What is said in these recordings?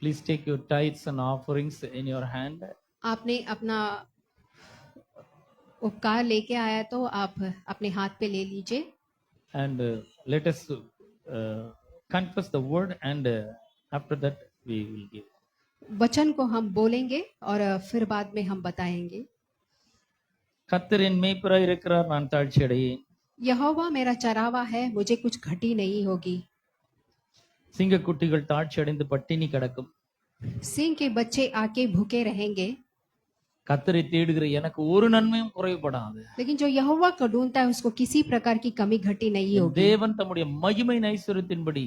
Please take your tithes and offerings in your hand. आपने अपना उपकार लेके आया तो आप अपने हाथ पे ले लीजिए And let us confess the word, and after that we will give. वचन को हम बोलेंगे और फिर बाद में हम बताएंगे। கர்த்தர் என் மேய்ப்பராய் இருக்கிறார், நான் தாழ்ச்சி அடையேன். यहोवा मेरा चरावा है, मुझे कुछ घटी नहीं होगी। சிங்கக்குட்டிகள் தாழ்ச்சி அடைந்து பட்டினி கிடக்கும். सिंह के बच्चे आके भूखे रहेंगे, கர்த்தரை தேடுகிற எனக்கு ஒரு நன்மையும் குறைபடாது. लेकिन जो यहोवा को ढूंढता है उसको किसी प्रकार की कमी घटी नहीं होगी। தேவன் தம்முடைய மகிமை ஐஸ்வரியத்தின்படி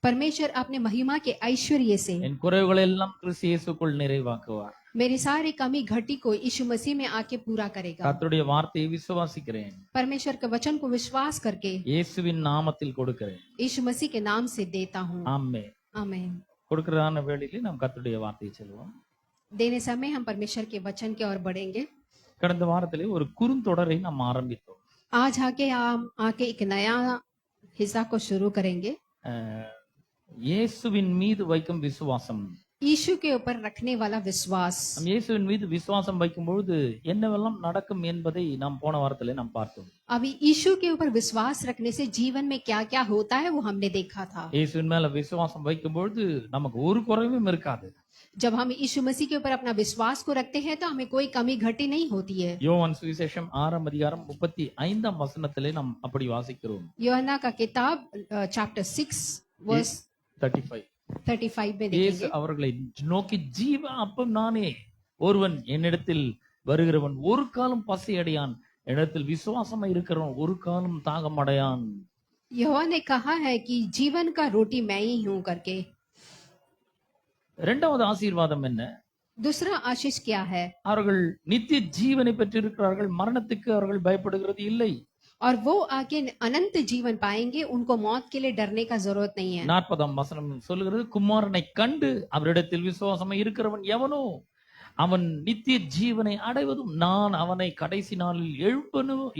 परमेश्वर अपने महिमा के ऐश्वर्य से என் குறைவுகளை எல்லாம் கிறிஸ்து இயேசுக்குள் நிறைவாக்குவார். मेरी सारी कमी घटी को यीशु मसीह में आके पूरा करेगा। கர்த்தருடைய வார்த்தையை விசுவாசிக்கிறேன். परमेश्वर के वचन को विश्वास करके இயேசுவின் நாமத்தில் கொடுக்கிறேன். यीशु मसीह के नाम से देता हूँ। ஆமென். आमीन। கொடுக்கிறதான வேளையிலே நாம் கர்த்தருடைய வார்த்தையை சொல்லுவோம். देने समय हम परमेश्वर के वचन की ओर बढ़ेंगे। கடந்த வாரத்திலே ஒரு குறுந்தொடரை நாம் ஆரம்பித்தோம். आज आके एक नया हिस्सा को शुरू करेंगे। இயேசுவின் மீது வைக்கும் விசுவாசம். यीशु के ऊपर रखने वाला विश्वास। நாம் இயேசுவின் மீது விசுவாசம் வைக்கும் பொழுது என்னவெல்லாம் நடக்கும் என்பதை நாம் போன வாரத்திலே நாம் பார்த்தோம். अभी यीशु के ऊपर विश्वास रखने से जीवन में क्या क्या होता है वो हमने देखा था। இயேசுவின் மேல விசுவாசம் வைக்கும் பொழுது நமக்கு ஒரு குறைவும் இருக்காது. जब हम यीशु मसीह के ऊपर अपना विश्वास को रखते हैं तो हमें कोई कमी घटी नहीं होती है। யோவான் சுவிசேஷம் 6 அதிகாரம் 35 வசனத்திலே நாம் அப்படி வாசிக்கிறோம். யோहन्ना का किताब चैप्टर 6 वर्स 35 में இயேசு देखेंगे। அவர்களை நோக்கி, ஜீவ அப்பம் நானே, ஒருவன் என்னிடத்தில் வருகிறவன் ஒரு காலம் பசி அடையான், என்னிடத்தில் விசுவாசமா இருக்கிறவன் ஒரு காலம் தாகம் அடையான். यहोवा ने कहा है कि जीवन का रोटी मैं ही हूं करके। இரண்டாவது ஆசீர்வாதம் என்ன? दूसरा आशीष क्या है? அவர்கள் நித்திய ஜீவனை பெற்றிருக்கிறார்கள், மரணத்துக்கு அவர்கள் பயப்படுகிறது இல்லை. और वो आगे अनंत जीवन पाएंगे, उनको मौत के लिए डरने का जरूरत नहीं है। 40 வசனம் சொல்லுகிறது, குமாரனை கண்டு அவரிடத்தில் விசுவாசமா இருக்கிறவன் எவனோ அவன் நித்திய ஜீவனை அடைவதும் நான் அவனை கடைசி நாளில்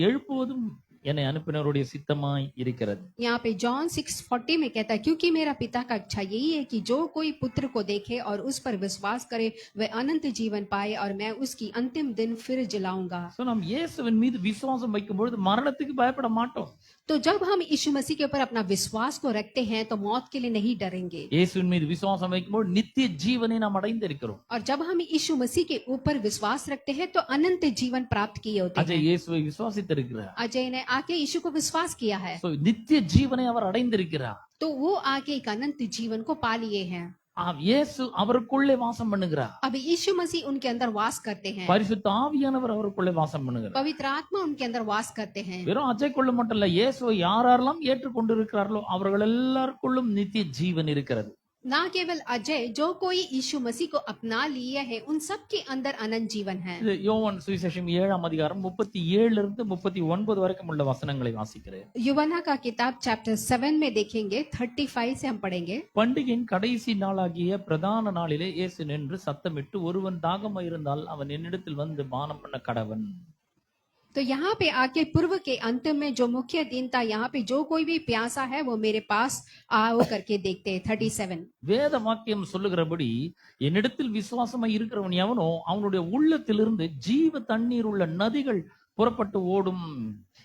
எழுப்புவதும் என்னை அனுப்பினவருடைய சித்தமாய் இருக்கிறது. यहाँ पे जॉन 6:40 में कहता है, क्योंकि मेरा पिता का इच्छा यही है कि जो कोई पुत्र को देखे और उस पर विश्वास करे वह अनंत जीवन पाए और मैं उसकी अंतिम दिन फिर जिलाऊंगा। நாம் இயேசுவின் மீது விசுவாசம் வைக்கும் பொழுது மரணத்துக்கு பயப்பட மாட்டோம். तो जब हम यीशु मसीह के ऊपर अपना विश्वास को रखते हैं तो मौत के लिए नहीं डरेंगे। இயேசுவின் மீது விசுவாசம் வைக்கும் பொழுது நித்திய ஜீவனை நாம் அடைந்திருக்கிறோம். और जब हम यीशु मसीह के ऊपर विश्वास रखते हैं तो अनंत जीवन प्राप्त किए होते हैं। அஜய் இயேசுவை விசுவாசித்திருக்கிறார். अजय ने आके यीशु को विश्वास किया है, நித்திய ஜீவனை அவர் அடைந்திருக்கிறார். तो वो आगे एक अनंत जीवन को पा लिए हैं। இயேசு அவருக்குள்ளே வாசம் பண்ணுகிறார். अब यीशु मसीह उनके अंदर वास करते हैं। பரிசுத்த ஆவியானவர் அவருக்குள்ளே வாசம் பண்ணுகிறார். पवित्र आत्मा उनके अंदर वास करते हैं। வெறும் அஜய்க்குள்ள மட்டும் இல்ல, இயேசுவை யாரெல்லாம் ஏற்றுக்கொண்டிருக்கிறார்களோ அவர்கள் எல்லாருக்குள்ளும் நித்திய ஜீவன் இருக்கிறது. ना केवल अजय, जो कोई यीशु मसीह को अपना लिए है उन सब के अंदर अनंत जीवन है। இது யோவான் சுவிசேஷம் 7 அதிகாரம் 37 இருந்து 39 வரைக்கும் உள்ள வசனங்களை வாசிக்கிறேன். यूहन्ना का किताब चैप्टर 7 में देखेंगे, 35 से हम पढ़ेंगे। பண்டிகையின் கடைசி நாளாகிய பிரதான நாளிலே இயேசு நின்று சத்தமிட்டு, ஒருவன் தாகமாய் இருந்தால் அவன் என்னிடத்தில் வந்து பானம் பண்ண கடவன். तो यहाँ पे आके पूर्व के अंत में जो मुख्य दिन था, यहाँ पे जो कोई भी प्यासा है वो मेरे पास आओ करके देखते हैं। 37 வேத வாக்கியம் சொல்லுகிறபடி, என்னிடத்தில் விசுவாசமாய் இருக்கிறவன் எவனோ அவனுடைய உள்ளத்திலிருந்து ஜீவ தண்ணீர் உள்ள நதிகள் புறப்பட்டு ஓடும்.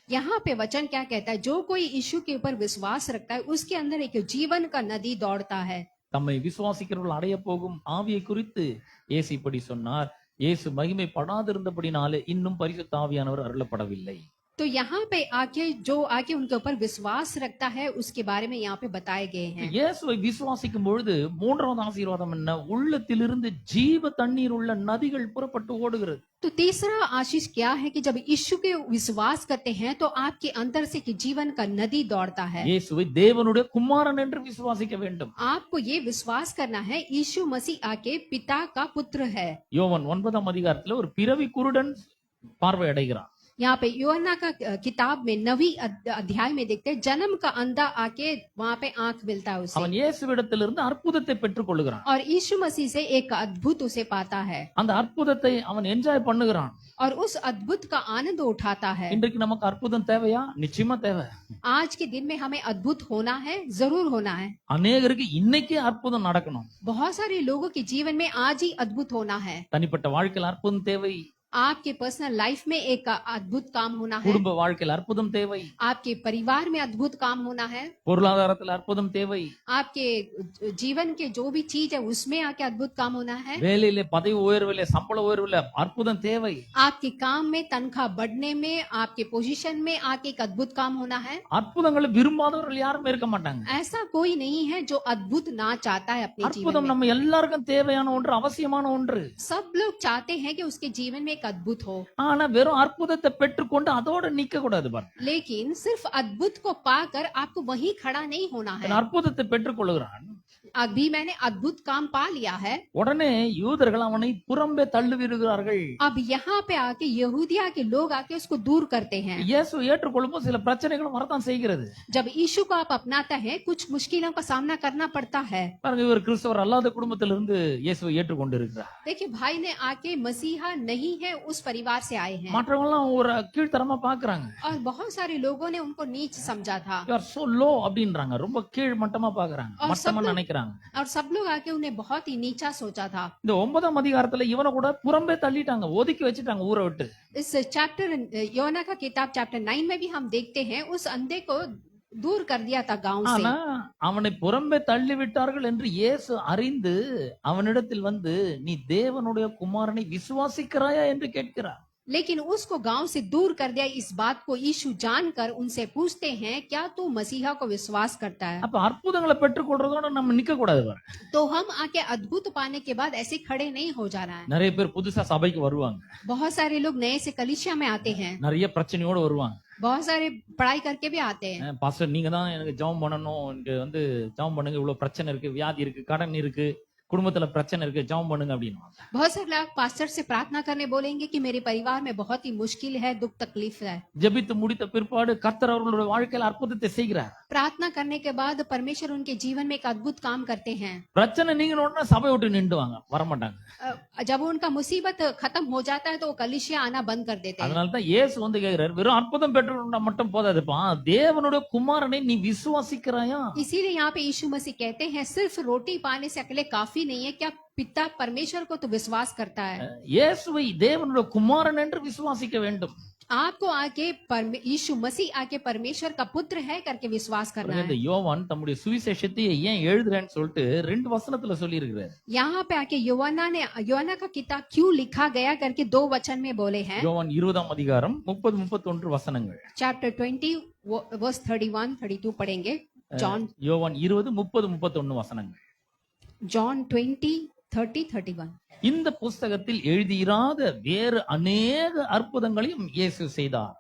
यहाँ पे वचन क्या कहता है? जो कोई यीशु के ऊपर विश्वास रखता है उसके अंदर एक जीवन का नदी दौड़ता है। தம்மை விசுவாசிக்கிறவர்கள் அடைய போகும் ஆவியை குறித்து இயேசு இப்படி சொன்னார். இயேசு மகிமை படாதிருந்தபடினாலே இன்னும் பரிசுத்த ஆவியானவர் அருளப்படவில்லை. तो यहाँ पे आके जो आके उनके ऊपर विश्वास रखता है उसके बारे में यहाँ पे बताए गए हैं। இயேசுவை விசுவாசிக்கும் பொழுது மூன்றாவது ஆசீர்வாதம் என்ன? உள்ளத்திலிருந்து ஜீவ தண்ணீர் உள்ள நதிகள் புறப்பட்டு ஓடுகிறது. तो तीसरा आशीष क्या है कि जब यीशु के विश्वास करते हैं तो आपके अंदर से कि जीवन का नदी दौड़ता है। இயேசுவை தேவனுடைய குமாரன் என்று விசுவாசிக்க வேண்டும். आपको ये विश्वास करना है यीशु मसीह आके पिता का पुत्र है। யோவான் 9 அதிகாரத்துல ஒரு பிறவி குருடன் பார்வை அடைகிறான். यहाँ पे यूहन्ना का किताब में 9वीं अध्याय में देखते हैं, जन्म का अंधा आके वहाँ पे आंख मिलता है उसे, அவன் இயேசுவிடத்திலிருந்து அற்புதத்தை பெற்றுக் கொள்ளுகிறான். और यीशु मसीह से एक अद्भुत उसे पाता है। அந்த அற்புதத்தை அவன் என்ஜாய் பண்ணுகிறான். और उस अद्भुत का आनंद उठाता है। இன்றைக்கு நமக்கு அற்புதம் தேவையா? நிச்சயமா தேவை. आज के दिन में हमें अद्भुत होना है, जरूर होना है। அநேகருக்கு இன்னைக்கே அற்புதம் நடக்கணும். बहुत सारे लोगों के जीवन में आज ही अद्भुत होना है। தனிப்பட்ட வாழ்க்கையில் அற்புதம் தேவை. आपके पर्सनल लाइफ में एक अद्भुत काम होना है। குடும்ப வாழ்க்கையில் அற்புதம் தேவை. आपके परिवार में अद्भुत काम होना है। பொருளாதாரத்தில் அற்புதம் தேவை. आपके जीवन के जो भी चीज है उसमें आके अद्भुत काम होना है। வேலையிலே பதவி உயர்விலே சம்பள உயர்விலே அற்புதம் தேவை. आपके काम में तनख्वाह बढ़ने में, आपके पोजीशन में आके एक अद्भुत काम होना है। அற்புதங்களை விரும்பாதவர்கள் யாருமே இருக்க மாட்டாங்க. ऐसा कोई नहीं है जो अद्भुत ना चाहता है अपने जीवन அற்புதம் में। நம்ம எல்லாருக்கும் தேவையான ஒன்று, அவசியமான ஒன்று. सब लोग चाहते हैं कि उसके जीवन में एक अद्भुत हो, ஆனா வெறும் அற்புதத்தை பெற்றுக்கொண்டு அதோட நிக்க கூடாது பாருங்க. लेकिन सिर्फ अद्भुत को पाकर आपको वहीं खड़ा नहीं होना है। அற்புதத்தை பெற்றுக்கொள்கிறான். अभी मैंने अद्भुत काम पा लिया है, உடனே யூதர்கள் அவனை புறம்பே தள்ளுவிடுகிறார்கள். अब यहाँ पे आके यहूदिया के लोग आके उसको दूर करते हैं। இயேசு ஏற்றுக்கொள்ளும்போது சில பிரச்சனைகளும் வரத்தான் செய்கிறது. जब यीशु को आप अपनाता है, कुछ मुश्किलों का सामना करना पड़ता है। பாருங்க, இவர் கிறிஸ்தவர் அல்லாத குடும்பத்திலிருந்து இயேசுவை ஏற்றுக்கொண்டு இருக்கிறார். देखिए, भाई ने आके मसीहा नहीं है उस परिवार से आए हैं, மற்றவங்க எல்லாம் ஒரு கீழ்த்தரமா பாக்குறாங்க. और बहुत सारे लोगों ने उनको नीच समझा था, You are so low அப்படின்றாங்க. ரொம்ப கீழ் மட்டமா பாக்குறாங்க, और सब மட்டமா लोग- நினைக்கிறாங்க. और सब लोग आके उन्हें बहुत ही नीचा सोचा था। இந்த 9ஆம் அதிகாரத்துல இவனை கூட புறம்பே தள்ளிட்டாங்க, ஒதுக்கி வச்சுட்டாங்க ஊரை விட்டு. इस चैप्टर योना का किताब चैप्टर 9 में भी हम देखते हैं उस अंधे को दूर कर दिया था गांव से। ஆனா அவனை புறம்பே தள்ளி விட்டார்கள் என்று இயேசு அறிந்து அவனிடத்தில் வந்து, நீ தேவனுடைய குமாரனை விசுவாசிக்கிறாயா என்று கேட்கிறார். लेकिन उसको गांव से दूर कर दिया, इस बात को यीशु जानकर उनसे पूछते हैं, क्या तू मसीहा को विश्वास करता है? அப்ப அற்புதங்களை பெற்றுக்கொள்றதோட நம்ம நிக்க கூடாது பாருங்க. तो हम आके अद्भुत पाने के बाद ऐसे खड़े नहीं हो जाना है। நிறைய பேர் புதுசா சபைக்கு வருவாங்க, बहुत सारे लोग नए से कलीसिया में आते हैं, நிறைய பிரச்சனையோட வருவாங்க. बहुत सारे पढ़ाई करके भी आते हैं। பாஸ்டர் நீங்க தான் எனக்கு ஜெபம் பண்ணணும், எனக்கு வந்து ஜெபம் பண்ணுங்க, இவ்வளவு பிரச்சனை இருக்கு, வியாதி இருக்கு, கடன் இருக்கு, குடும்பத்துல பிரச்சனை இருக்கு, ஜெபம் பண்ணுங்க அப்படின்னு. बहुत सारे लोग पास्टर से प्रार्थना करने बोलेंगे कि मेरे परिवार में बहुत ही मुश्किल है, दुख तकलीफ है। ஜெபித்து முடித்த பிற்பாடு கர்த்தர் அவர்களுடைய வாழ்க்கையில அற்புதத்தை செய்கிறார். प्रार्थना करने के बाद परमेश्वर उनके जीवन में एक अद्भुत काम करते हैं। பிரச்சனை நீங்க உடனே சபை விட்டு நின்றுவாங்க, வரமாட்டாங்க. जब उनका मुसीबत खत्म हो जाता है तो वो कलीसिया आना बंद कर देते हैं। அதனாலதான் இயேசு வந்து கேக்குறாரு, வெறும் அற்புதம் பெற்றுக்கொண்டா மட்டும் போதாதுப்பா, தேவனுடைய குமாரனை நீ விசுவாசிக்கிறாயா? इसीलिए यहाँ पे यीशु मसीह कहते हैं, सिर्फ रोटी पाने से अकेले काफी नहीं है, क्या पिता परमेश्वर को तो विश्वास करता है? இயேசுவை தேவனுடைய குமாரன் என்று விசுவாசிக்க வேண்டும். आपको आके यीशु मसीह आके परमेश्वर का पुत्र है करके विश्वास करना இந்த है। யோவான் தம்முடைய சுவிசேஷத்தை ஏன் எழுதுறேன்னு சொல்லிட்டு 2 வசனத்துல சொல்லி இருக்கிறார். यहाँ पे आके योना का किताब क्यों लिखा गया करके 2 वचन में बोले हैं। யோவான் 20ஆம் அதிகாரம் 30-31 வசனங்கள். चैप्टर 20 वर्स 31-32 पढ़ेंगे। யோவான் 20-30-31 வசனங்கள். जॉन 20:30-31। இந்த புஸ்தகத்தில் எழுதியிராத வேறு அநேக அற்புதங்களையும் இயேசு செய்தார்,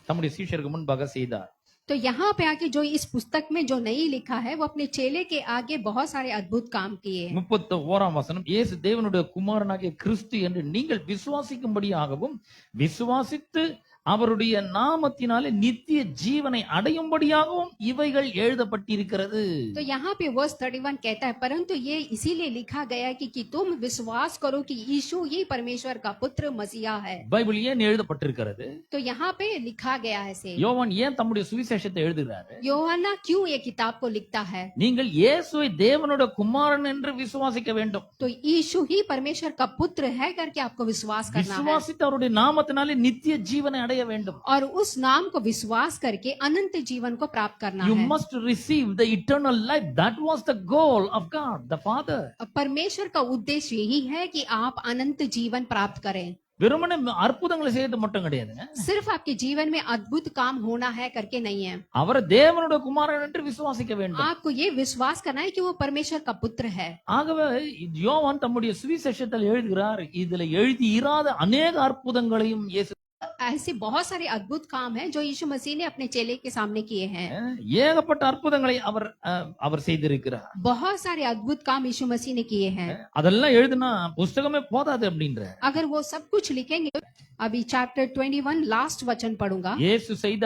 தம்முடைய சீஷருக்கு முன்பாக செய்தார். तो यहाँ पे आके जो इस पुस्तक में जो नहीं लिखा है, वो अपने चेले के आगे बहुत सारे अद्भुत काम किए हैं। 31ஆம் வசனம், இயேசு தேவனுடைய குமாரனாகிய கிறிஸ்து என்று நீங்கள் விசுவாசிக்கும்படியாகவும் விசுவாசித்து அவருடைய நாமத்தினாலே நித்திய ஜீவனை அடையும்படியாகவும் இவைகள் எழுதப்பட்டிருக்கிறது. तो यहाँ पे वर्स 31 कहता है, परंतु ये इसीलिए लिखा गया कि तुम विश्वास करो कि यीशु ही परमेश्वर का पुत्र मसीहा है। பைபிள் ஏன் எழுதப்பட்டிருக்கிறது? तो यहाँ पे लिखा गया है से யோவான் ஏன் தம்முடைய சுவிசேஷத்தை எழுதுகிறாரு? யோहन्ना क्यों ये किताब को लिखता है? நீங்கள் இயேசுவை தேவனுடைய குமாரன் என்று விசுவாசிக்க வேண்டும். तो यीशु ही परमेश्वर का पुत्र है करके आपको विश्वास करना है, விசுவாசித்து அவருடைய நாமத்தினாலே நித்திய ஜீவனை அடைய வேண்டும். और उस नाम को विश्वास करके अनंत जीवन को प्राप्त करना You है। must receive the eternal life. That was the goal of God the Father. परमेश्वर का उद्देश्य यही है कि आप अनंत जीवन प्राप्त करें। வெறுமனே அற்புதங்களை செய்யறது மட்டும் கிடையாதுங்க. सिर्फ आपके जीवन में अद्भुत काम होना है करके नहीं है, அவரை தேவனுடைய குமாரன் என்று விசுவாசிக்க வேண்டும். आपको ये विश्वास करना है कि वो परमेश्वर का पुत्र है। ஆகவே யோவான் தம்முடைய சுவிசேஷத்தில் எழுதுகிறார், இதுல எழுதி இராத அநேக அற்புதங்களையும் இயேசு, ऐसे बहुत सारे अद्भुत काम हैं जो यीशु मसीह ने अपने चेले के सामने किए हैं। ஏகப்பட்ட அற்புதங்களை அவர் செய்திருக்கிறார். बहुत सारे अद्भुत काम यीशु मसीह ने किए हैं। அதெல்லாம் எழுதுனா புஸ்தகமே போதாது அப்படின்ற. अगर वो सब कुछ लिखेंगे, अभी चैप्टर 21 लास्ट वचन पढ़ूंगा। இயேசு செய்த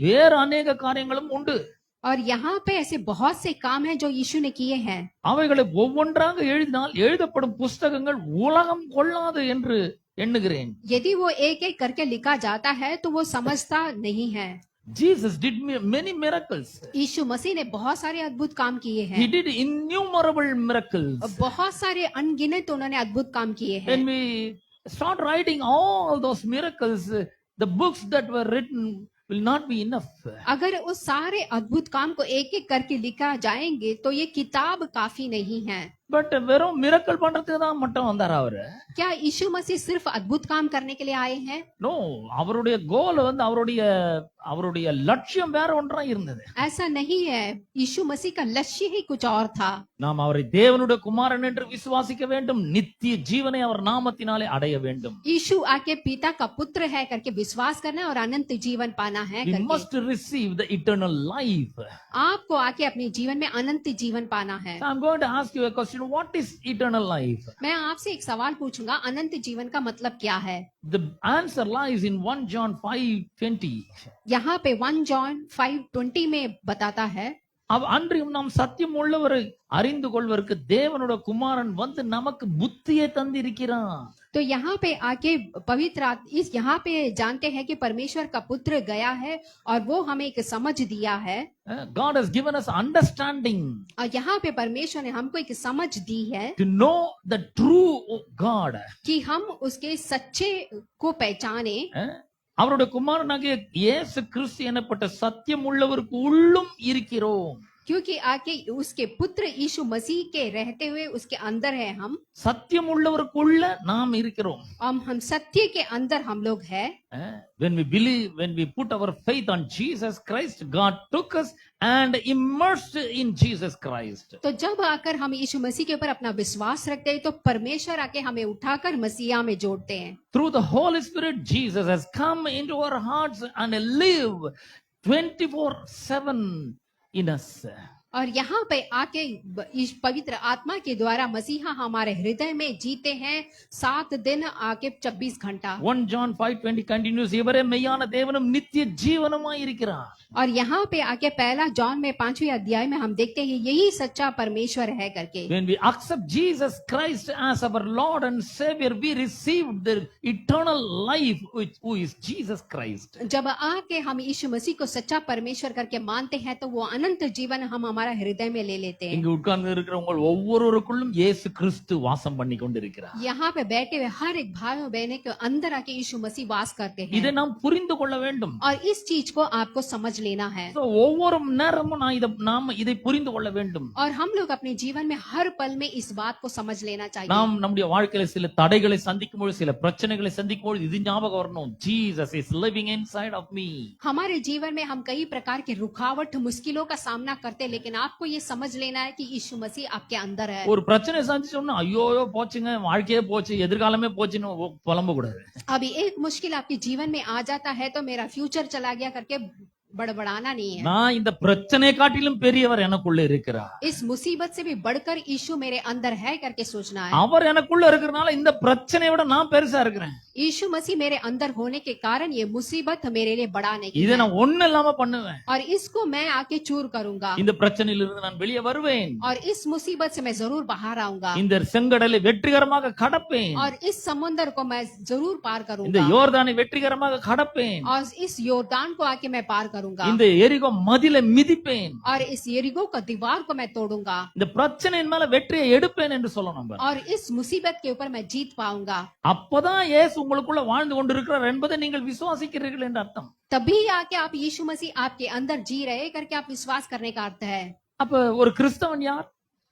வேறு அநேக காரியங்களும் உண்டு. और यहाँ पे ऐसे बहुत से काम हैं जो यीशु ने किए हैं। அவைகளை ஒவ்வொன்றாக எழுதினால் எழுதப்படும் புஸ்தகங்கள் உலகம் கொள்ளாது என்று எண்ணுகிறேன். यदि वो एक एक करके लिखा जाता है तो वो समझता नहीं है। Jesus did many miracles. यीशु मसीह ने बहुत सारे अद्भुत काम किए He हैं। did innumerable miracles. और बहुत सारे अनगिनत उन्होंने अद्भुत काम किए हैं। When we start writing all those miracles, the books that were written will not be enough. अगर उस सारे अद्भुत काम को एक एक करके लिखा जाएंगे तो ये किताब काफी नहीं है। பட் வெறும் மிரக்கல் பண்றதுக்கு தான் மட்டும் வந்தார் அவரு. क्या यीशु मसीह सिर्फ अद्भुत काम करने के लिए आए हैं? நோ, அவருடைய கோல் வந்து அவருடைய லட்சியம் வேற ஒன்றா இருந்தது. ऐसा नहीं है, यीशु मसीह का लक्ष्य ही कुछ और था। நாம் அவரை தேவனுடைய குமாரன் என்று விசுவாசிக்க வேண்டும், நித்திய ஜீவனை அவர் நாமத்தினாலே அடைய வேண்டும். यीशु आके पिता का पुत्र है करके विश्वास करना है और अनंत जीवन पाना है We करके। must receive the eternal life. आपको आके अपने जीवन में अनंत जीवन पाना है। So I'm going to ask you a question. What is eternal life? मैं आपसे एक सवाल पूछूंगा, अनंत जीवन का मतलब क्या है? The answer lies in 1 John 5:20. यहाँ पे 1 जॉन 5:20 में बताता है, அன்றியும் நாம் சத்தியம் உள்ளவரை அறிந்து கொள்வதற்கு தேவனுடைய குமாரன் வந்து நமக்கு புத்தியை தந்திருக்கிறான். तो यहाँ पे आके इस यहाँ पे जानते हैं कि परमेश्वर का पुत्र गया है और वो हमें एक समझ दिया है। God has given us understanding और यहाँ पे परमेश्वर ने हमको एक समझ दी है to know the true God. कि हम उसके सच्चे को पहचाने। அவருடைய குமாரனாகிய இயேசு கிறிஸ்து எனப்பட்ட சத்தியம் உள்ளவருக்கு உள்ளும் இருக்கிறோம். क्योंकि आके उसके पुत्र यीशु मसीह के रहते हुए उसके अंदर है हम। சத்தியம் உள்ளவருக்குள்ள நாம் இருக்கிறோம். हम सत्य के अंदर हम लोग है। When we believe, when we put our faith on Jesus Christ, God took us and immersed in Jesus Christ. तो जब आकर हम यीशु मसीह के ऊपर अपना विश्वास रखते हैं तो परमेश्वर आके हमें उठाकर मसीहा में जोड़ते हैं। Through the Holy Spirit, Jesus has come into our hearts and live 24/7 in us. और यहाँ पे आके इस पवित्र आत्मा के द्वारा मसीहा हमारे हृदय में जीते हैं 7 दिन आके 24 घंटा। 1 John 5:20 continues, இவரே மெய்யான தேவனும் நித்திய ஜீவனுமாய் இருக்கிறார். और यहाँ पे आके पहला जॉन में 5वें अध्याय में हम देखते हैं यही सच्चा परमेश्वर है करके। When we accept Jesus Christ as our Lord and Savior, we receive the eternal life who is Jesus Christ. जब आके हम यीशु मसीह को सच्चा परमेश्वर करके मानते हैं तो वो अनंत जीवन हम हमारा हृदय में ले लेते हैं। இங்கு உட்கார்ந்து இருக்கிறவங்க ஒவ்வொருவருக்குள்ளும் இயேசு கிறிஸ்து வாசம் பண்ணி கொண்டிருக்கிறார். यहाँ पे बैठे हुए हर एक भाई और बहन के अंदर आके यीशु मसीह वास करते हैं। இதை நாம் புரிந்து கொள்ள வேண்டும். और इस चीज को आपको समझ लेना है। So ஒவ்வொரு நேரமும் நாம் இதை புரிந்து கொள்ள வேண்டும். और हम लोग अपने जीवन में हर पल में इस बात को समझ लेना चाहिए। நாம் நம்முடைய வாழ்க்கையில சில தடைகளை சந்திக்கும் பொழுது, சில பிரச்சனைகளை சந்திக்கும் பொழுது இது ஞாபகம் வரணும். Jesus is living inside of me. हमारे जीवन में हम कई प्रकार के रुकावट मुश्किलों का सामना करते हैं, लेकिन आपको ये समझ लेना है कि यीशु मसीह आपके अंदर है। ஒரு பிரச்சனை சந்திச்சோம்னா ஐயோ போச்சுங்க, வாழ்க்கையே போச்சு, எதிர்காலமே போச்சுன்னு புலம்ப கூடாது. अभी एक मुश्किल आपके जीवन में आ जाता है तो मेरा फ्यूचर चला गया करके बड़बड़ाना नहीं है। நான் இந்த பிரச்சனை காட்டிலும் பெரியவர் எனக்குள்ள இருக்கிறார். इस मुसीबत से भी बढ़कर यीशु मेरे अंदर है करके सोचना है। அவர் எனக்குள்ள இருக்கிறனால இந்த பிரச்சனையை விட நான் பெருசா இருக்கிறேன். यीशु मसीह मेरे अंदर होने के कारण ये मुसीबत मेरे लिए बड़ा नहीं இதை है। நான் ஒண்ணு இல்லாம பண்ணுவேன். और इसको मैं आके चूर करूंगा। இந்த பிரச்சனையிலிருந்து நான் வெளியே வருவேன். और इस मुसीबत से मैं जरूर बाहर आऊंगा। இந்த செங்கடலை வெற்றிகரமாக கடப்பேன். और इस समुद्र को मैं जरूर पार இந்த करूंगा। யோர்தானை வெற்றிகரமாக கடப்பேன். और इस योरदान को आके मैं पार करूंगा। இந்த எரிகோ மதிலை மிதிப்பேன். और इस यरीहो का दीवार को मैं तोड़ूंगा। இந்த பிரச்சனையின் மேல வெற்றியை எடுப்பேன் என்று சொல்லணும். और इस मुसीबत के ऊपर मैं जीत पाऊंगा। அப்பதான் இயேசு உங்களுக்குள்ள வாழ்ந்து கொண்டிருக்கிறார் என்பதை நீங்கள் விசுவாசிக்கிறீர்கள் என்று அர்த்தம். तभी आके आप यीशु मसीह आपके अंदर जी रहे करके आप विश्वास करने का अर्थ है। அப்ப ஒரு கிறிஸ்தவன் யார்?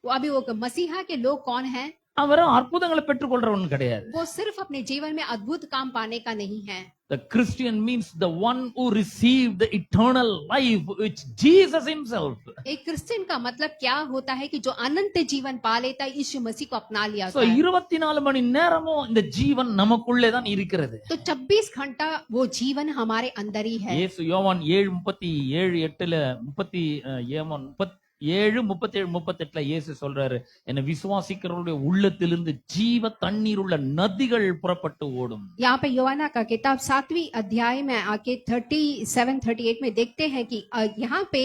अभी वो मसीहा के लोग कौन है? அவரும் அற்புதங்களை பெற்றுக்கொள்றவன் கிடையாது. वो सिर्फ अपने जीवन में अद्भुत काम पाने का नहीं है। The Christian means the one who received the eternal life which Jesus himself. एक क्रिश्चियन का मतलब क्या होता है कि जो अनंत जीवन पा लेता है, यीशु मसीह को अपना लिया So होता है। 24 மணி நேரமும் இந்த ஜீவன் நமக்குள்ளே தான் இருக்கிறது. तो 24 घंटा वो जीवन हमारे अंदर ही है। இயேசு யோவான் 7:37 இயேசு சொல்றாரு, என்னை விசுவாசிக்கிறவருடைய உள்ளத்திலிருந்து ஜீவ தண்ணீர் உள்ள நதிகள் புறப்பட்டு ஓடும். यहाँ पे योवाना का किताब 7वीं अध्याय में आके 37-38 में देखते हैं कि यहाँ पे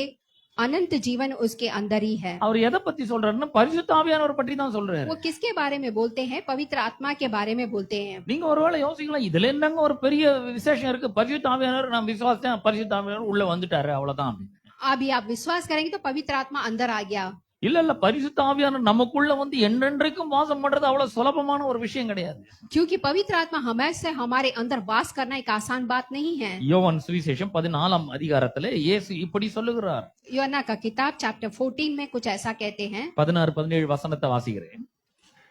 अनंत जीवन उसके अंदर ही है। அவர் எதை பத்தி சொல்றாருன்னா பரிசுத்த ஆவியானவர் பற்றி தான் சொல்றாரு. वो किसके बारे में बोलते हैं? पवित्र आत्मा के बारे में बोलते हैं। நீங்க ஒருவேளை யோசிக்கலாம், இதுல என்னங்க ஒரு பெரிய விசேஷம் இருக்கு, பரிசுத்த ஆவியானவர் நான் விசுவாசித்தேன், பரிசுத்த ஆவியானவர் உள்ள வந்துட்டாரு அவ்வளவுதான் அப்படின்னு. अभी आप विश्वास करेंगे तो पवित्र आत्मा अंदर आ गया। இல்ல பரிசுத்த ஆவியானவர் நமக்குள்ள வந்து என்றென்றைக்கும் வாசம் பண்றது அவ்வளவு சுலபமான ஒரு விஷயம் கிடையாது. क्योंकि पवित्र आत्मा हमेशा हमारे अंदर वास करना एक आसान बात नहीं है। யோவான் சுவிசேஷம் 14ஆம் அதிகாரத்திலே இயேசு இப்படி சொல்லுகிறார். யோனா का किताब चैप्टर 14 में कुछ ऐसा कहते हैं। 16-17 வசனத்தை வாசிக்கிறேன்.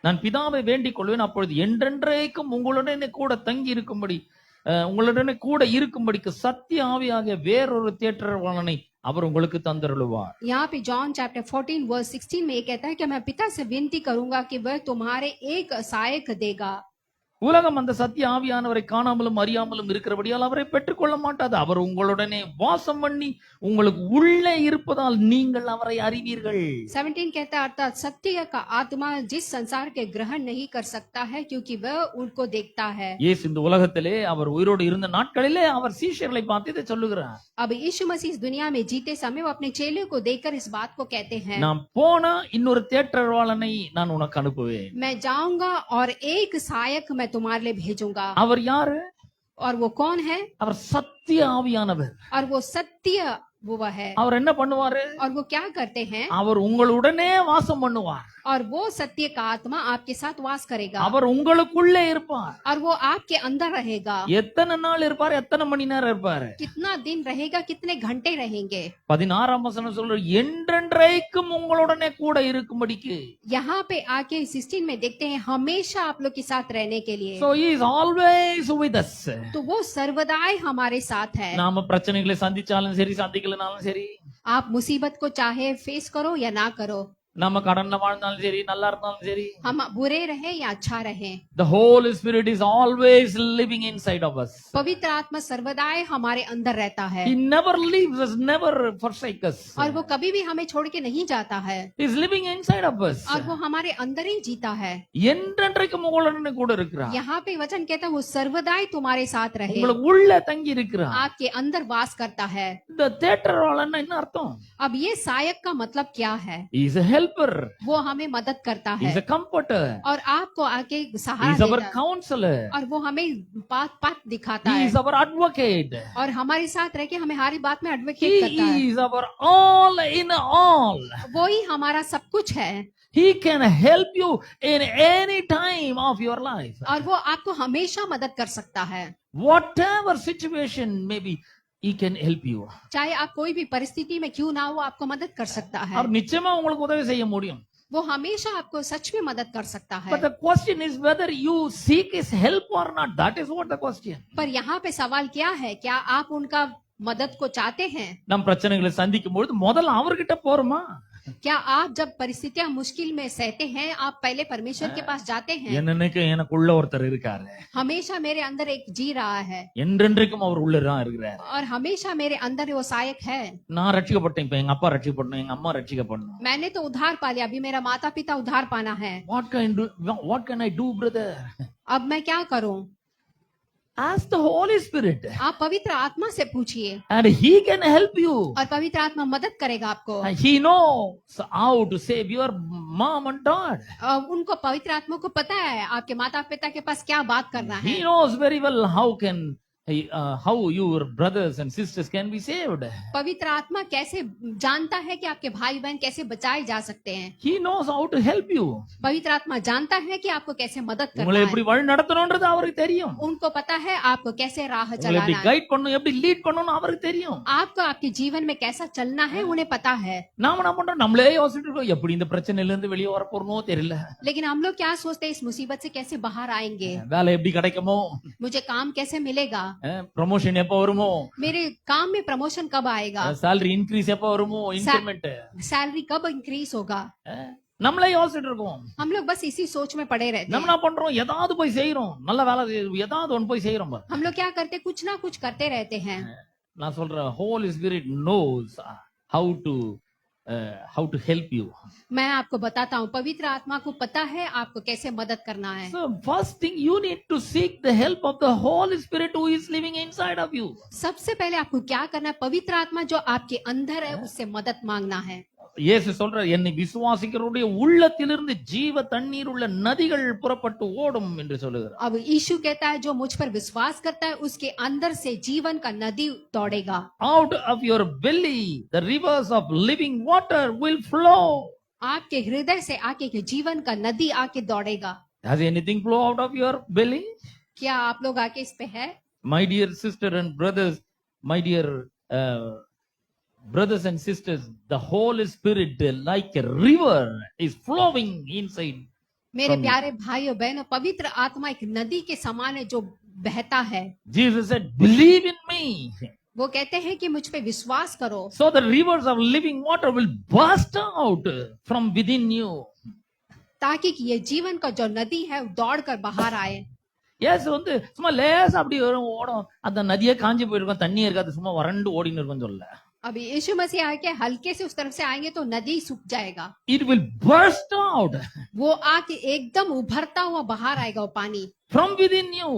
நான் பிதாவை வேண்டிக் கொள்வேன், அப்பொழுது என்றென்றைக்கும் உங்களுடனே கூட தங்கி இருக்கும்படி உங்களுடனே கூட இருக்கும்படிக்கு சத்திய ஆவியாக வேறொரு தேற்றரவாளனை அவர் உங்களுக்கு தந்தருளுவார். यहाँ पे जॉन चैप्टर 14 वर्स 16 में ये कहता है कि मैं पिता से विनती करूंगा कि वह तुम्हारे एक सहायक देगा। உலகம் அந்த சத்திய ஆவியானவரை காணாமலும் அறியாமலும் இருக்கிறபடியால் அவரை பெற்றுக்கொள்ள மாட்டாது. அவர் உங்களுடனே வாசம் பண்ணி உங்களுக்கு உள்ளே இருப்பதால் நீங்கள் அவரை அறிவீர்கள். 17 कहता है अर्थात सत्य का आत्मा जिस संसार के ग्रहण नहीं कर सकता है क्योंकि वह उनको देखता है। இயேசு இந்த உலகத்திலே அவர் உயிரோடு இருந்த நாட்களிலே அவர் சீஷர்களை பார்த்து இதை சொல்லுகிறார். अब यीशु मसीह इस दुनिया में जीते समय वो अपने चेले को देखकर इस बात को कहते हैं, நான் போனா இன்னொரு தேற்றரவாளனை நான் உனக்கு அனுப்புவேன். मैं जाऊंगा और एक सहायक मैं तुम्हारे लिए भेजूंगा। அவர் யாரு? और वो कौन है? அவர் சத்திய ஆவியானவர். और वो सत्य वो है। அவர் என்ன பண்ணுவாரு? और वो क्या करते हैं? அவர் உங்களுடனே வாசம் பண்ணுவார். और वो सत्य का आत्मा आपके साथ वास करेगा। அவர் உங்களுக்குள்ளே இருப்பார். और वो आपके अंदर रहेगा। எத்தனை நாள் இருப்பார்? எத்தனை மணி நேரம் இருப்பார்? कितना दिन रहेगा? कितने घंटे रहेंगे? 16ஆம் வசனம் சொல்றார், என்றென்றைக்கும் உங்களுடனே கூட இருக்கும்படிக்கு. यहाँ पे आके 16 में देखते हैं हमेशा आप लोग के साथ रहने के लिए। So he is always with us. तो वो सर्वदाई हमारे साथ है। நாம பிரச்சனைகளை சந்திச்சாலும் சரி, சந்திக்கலனாலும் சரி, आप मुसीबत को चाहे फेस करो या ना करो, நம்ம கடன்ல வாழ்ந்தாலும் சரி, நல்லா இருந்தாலும் சரி, हम बुरे रहे या अच्छा रहे, the Holy Spirit is always living inside of us. पवित्र आत्मा सर्वदाई हमारे अंदर रहता है। He never leaves us, never forsakes us. और वो कभी भी हमें छोड़ के नहीं जाता है। He is living inside of us. और वो हमारे अंदर ही जीता है। என்றென்றைக்கும் உங்களுடனே கூட இருக்கிறார். यहाँ पे वचन कहता है वो सर्वदाई तुम्हारे साथ रहे, உங்களுக்கு உள்ள தங்கி இருக்கிறார். आपके अंदर वास करता है। இந்த தேற்றரவாளன்னா என்ன அர்த்தம்? अब ये सहायक का मतलब क्या है? He is a helper. वो हमें मदद करता He है is a comforter. और आपको आके He सहारा is our देता है। counselor. और वो हमें बात दिखाता He है is our advocate. और हमारे साथ रह के हमें हर बात में He एडवोकेट करता है। is our all in all. वो ही हमारा सब कुछ है। He can help you in any time of your life. और वो आपको हमेशा मदद कर सकता है। Whatever situation may be, he can help you. चाहे आप कोई भी परिस्थिति में क्यों ना हो, आपको मदद कर सकता है। அவர் நிச்சயமா உங்களுக்கு உதவி செய்ய முடியும். वो हमेशा आपको सच में मदद कर सकता है। But the question is whether you seek his help or not. That is what the question. पर यहाँ पे सवाल क्या है? क्या आप उनका मदद को चाहते हैं? நம் பிரச்சனைகளை சந்திக்கும் பொழுது முதல்ல அவர்கிட்ட போறோமா? क्या आप जब परिस्थितियां मुश्किल में सहते हैं, आप पहले परमेश्वर के पास जाते हैं? என்னன்னைக்கு எனக்குள்ள ஒருத்தர் இருக்காரு. हमेशा मेरे अंदर एक जी रहा है என்றென்றைக்கும் அவர் உள்ளதான் இருக்கிறார். और हमेशा मेरे अंदर वो सहायक है। நான் ரட்சிக்கப்பட்டேன், இப்ப எங்க அப்பா ரட்சிக்கப்படணும், எங்க அம்மா ரட்சிக்கப்படணும். मैंने तो उद्धार पा लिया, अभी मेरा माता पिता उद्धार पाना है। What can I do, brother? अब मैं क्या करूं? Ask the Holy Spirit. आप पवित्र आत्मा से पूछिए And he can help you. और पवित्र आत्मा मदद करेगा आपको। He knows how to save your mom and dad. उनको पवित्र आत्मा को पता है आपके माता पिता के पास क्या बात करना है। He knows very well how your brothers and sisters can be saved. पवित्र आत्मा कैसे जानता है कि आपके भाई बहन कैसे बचाए जा सकते हैं। He knows how to help you. पवित्र आत्मा जानता है कि आपको कैसे मदद करना உங்களை है। எப்படி வழி நடத்தணும்ன்றது அவருக்கு தெரியும். उनको पता है आपको कैसे राह உங்களை चलाना எப்படி है। கைட் பண்ணணும், எப்படி லீட் பண்ணணும்னு அவருக்கு தெரியும். आपको आपके जीवन में कैसा चलना है उन्हें पता है। நாம என்ன பண்றோம்? நம்மளே யோசிச்சுட்டு இருக்கோம், எப்படி இந்த பிரச்சனையில இருந்து வெளியே வர போறோமோ தெரியல. लेकिन हम लोग क्या सोचते हैं, इस मुसीबत से कैसे बाहर आएंगे, வேலை எப்படி கிடைக்குமோ, मुझे काम कैसे मिलेगा, ப்ரொமோஷன் எப்ப வருமோ, मेरे काम में प्रमोशन कब आएगा, salary increase எப்ப வருமோ, இன்கிரிமெண்ட் सैलरी कब इंक्रीज होगा। நம்மளே யோசிச்சுட்டு இருக்கோம். हम लोग बस इसी सोच में पड़े रहते நம்ம हैं। என்ன பண்றோம்? ஏதாவது போய் செய்யறோம், நல்ல வேலை ஏதாவது ஒன்று போய் செய்யறோம். हम लोग क्या करते, कुछ ना कुछ करते रहते हैं। நான் சொல்றேன், Holy Spirit knows how to how to help you. मैं आपको बताता हूँ, पवित्र आत्मा को पता है आपको कैसे मदद करना है। So first thing, you need to seek the help of the Holy Spirit who is living inside of you. सबसे पहले आपको क्या करना है, पवित्र आत्मा जो आपके अंदर है उससे मदद मांगना है। இயேசு சொல்றார், என்னை விசுவாசிக்கிறவருடைய உள்ளத்திலிருந்து ஜீவ தண்ணீர் உள்ள நதிகள் புறப்பட்டு ஓடும் என்று சொல்லுகிறார். अब यीशु कहता है जो मुझ पर विश्वास करता है उसके अंदर से जीवन का नदी दौड़ेगा। Out of your belly the rivers of living water will flow. आपके हृदय से आके के जीवन का नदी आके दौड़ेगा। Has anything flow out of your belly? क्या आप लोग आके इस पे है? My dear sister and brothers, my dear brothers and sisters, the Holy Spirit like a river is flowing inside. मेरे प्यारे भाइयों बहनों, पवित्र आत्मा एक नदी के समान है जो बहता है। Jesus said, believe in me. वो कहते हैं कि मुझ पे विश्वास करो, So the rivers of living water will burst out from within you. ताकि कि ये जीवन का जो नदी है वो दौड़ कर बाहर आए। Yes, வந்து சும்மா லேசா அப்படி வரும் ஓடும், அந்த நதியே காஞ்சி போயிருக்கும், தண்ணி இருக்காது, சும்மா வறண்டு ஓடின்னு இருக்கும் சொல்ல. अभी यीशु मसीह आके हल्के से उस तरफ से आएंगे तो नदी सूख जाएगा। It will burst out वो आके एकदम उभरता हुआ बाहर आएगा वो पानी from within you,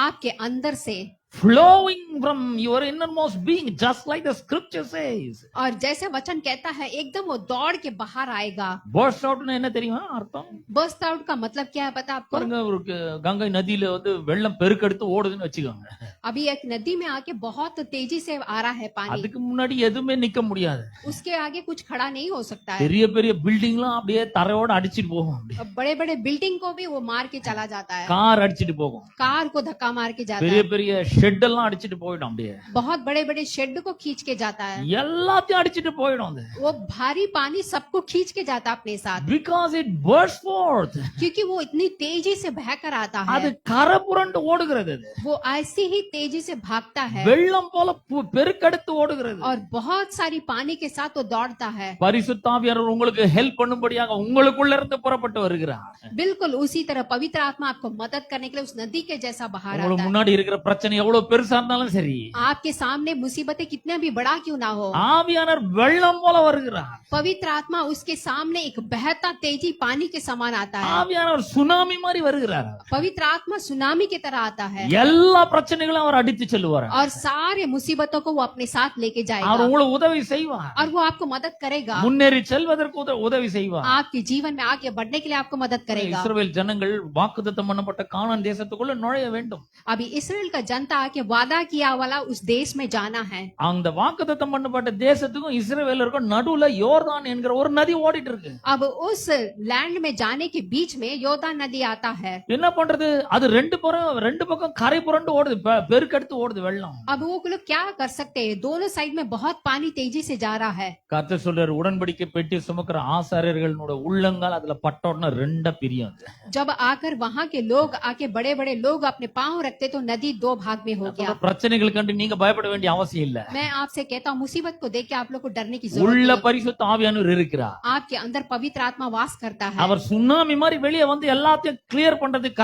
आपके अंदर से, flowing from your innermost being, just like the scripture says. और जैसे वचन कहता है एकदम वो दौड़ के बाहर आएगा। Burst out னா என்ன தெரியுமா அர்த்தம்? बर्स्ट आउट का मतलब क्या है पता आपको? பாருங்க, ஒரு கங்கை நதியில வந்து வெள்ளம் பெருக்கெடுத்து ஓடுதுன்னு வச்சுக்கோங்க. अभी एक नदी में आके बहुत तेजी से आ रहा है पानी, அதுக்கு முன்னாடி எதுவுமே நிக்க முடியாது. उसके आगे कुछ खड़ा नहीं हो सकता है। பெரிய பெரிய பில்டிங்லாம் அப்படியே தரையோட அடிச்சிட்டு போகும், அப்படியே बड़े बड़े बिल्डिंग को भी वो मार के चला जाता है, கார் அடிச்சிட்டு போகும், कार को धक्का मार के जाता பெரிய है, பெரிய ஷெட் எல்லாம் அடிச்சிட்டு போயிடும், அப்படியே बहुत बड़े बड़े शेड को खींच के जाता है, எல்லாத்தையும் அடிச்சிட்டு போயிடும் அது. वो भारी पानी सबको खींच के जाता है अपने साथ, Because it bursts forth. क्योंकि वो इतनी तेजी से बहकर आता அது है, கரை புரண்டு ஓடுகிறது, அது वो ऐसे ही तेजी से भागता है வெள்ளம் போல பெருக்கெடுத்து ஓடுகிறது. और बहुत सारी पानी के साथ वो दौड़ता है। பரிசுத்த ஆவியானவர் உங்களுக்கு ஹெல்ப் பண்ணும்படியாக உங்களுக்குள்ள இருந்து புறப்பட்டு வருகிறார். बिल्कुल उसी तरह पवित्र आत्मा आपको मदद करने के लिए उस नदी के जैसा बाहर உங்களுக்கு आता है। முன்னாடி இருக்கிற பிரச்சனை எவ்வளவு பெருசா இருந்தாலும் சரி, आपके सामने मुसीबतें कितना भी बड़ा क्यों ना हो, ஆவியானவர் வெள்ளம் போல வருகிறார். पवित्र आत्मा उसके सामने एक बहता तेजी पानी के समान आता है। ஆவியானவர் சுனாமி மாதிரி வருகிறார். पवित्र आत्मा सुनामी की तरह आता है எல்லா பிரச்சனைகளும் அவர் அடித்து செல்லுவார். और सारे मुसीबतों को वो अपने साथ लेके அவர் जाएगा உங்களுக்கு உதவி செய்வார். और वो आपको मदद करेगा, முன்னேறி செல்வதற்கு உதவி செய்வார். आपके जीवन में आगे बढ़ने के लिए आपको मदद करेगा। இஸ்ரவேல் ஜனங்கள் வாக்குத்தத்தம் பண்ணப்பட்ட கானான் தேசத்துக்குள்ள நுழைய வேண்டும். अभी इसराइल का जनता आके वादा किया वाला उस देश में जाना है। அந்த வாக்குத்தத்தம் பண்ணப்பட்ட தேசத்துக்கும் இஸ்ரவேலருக்கும் நடுவுல யோர்தான் என்கிற ஒரு நதி ஓடிட்டு இருக்கு. अब उस लैंड में जाने के बीच में योर्दान नदी आता है। என்ன பண்றது? அது ரெண்டு பக்கம் கரை புரண்டு ஓடுது, பெருக்கெடுத்து ஓடுது வெள்ளம். अब वो लोग क्या कर सकते हैं, दोनों साइड में बहुत पानी तेजी से जा रहा है। கர்த்தர் சொல்றாரு, உடன்படிக்கை பெட்டி சுமக்கிற ஆசாரியர்களோட உள்ளங்கால் அதுல பட்டோடனே ரெண்டா பிரியும். जब आकर वहां के लोग आके बड़े बड़े लोग अपने पांव रखते तो नदी दो भाग में हो गया। பிரச்சனைகள் கண்டு நீங்க பயப்பட வேண்டிய அவசியம் இல்ல. मैं आपसे कहता हूँ मुसीबत को देख के आप लोग को डरने की உள்ள जरूरत नहीं। பரிசுத்த ஆவியானவர் இருக்கிறார். आपके अंदर पवित्र आत्मा वास करता है அவர் சுனாமி மாதிரி வெளியே வந்து எல்லாத்தையும் கிளியர் பண்றதுக்கு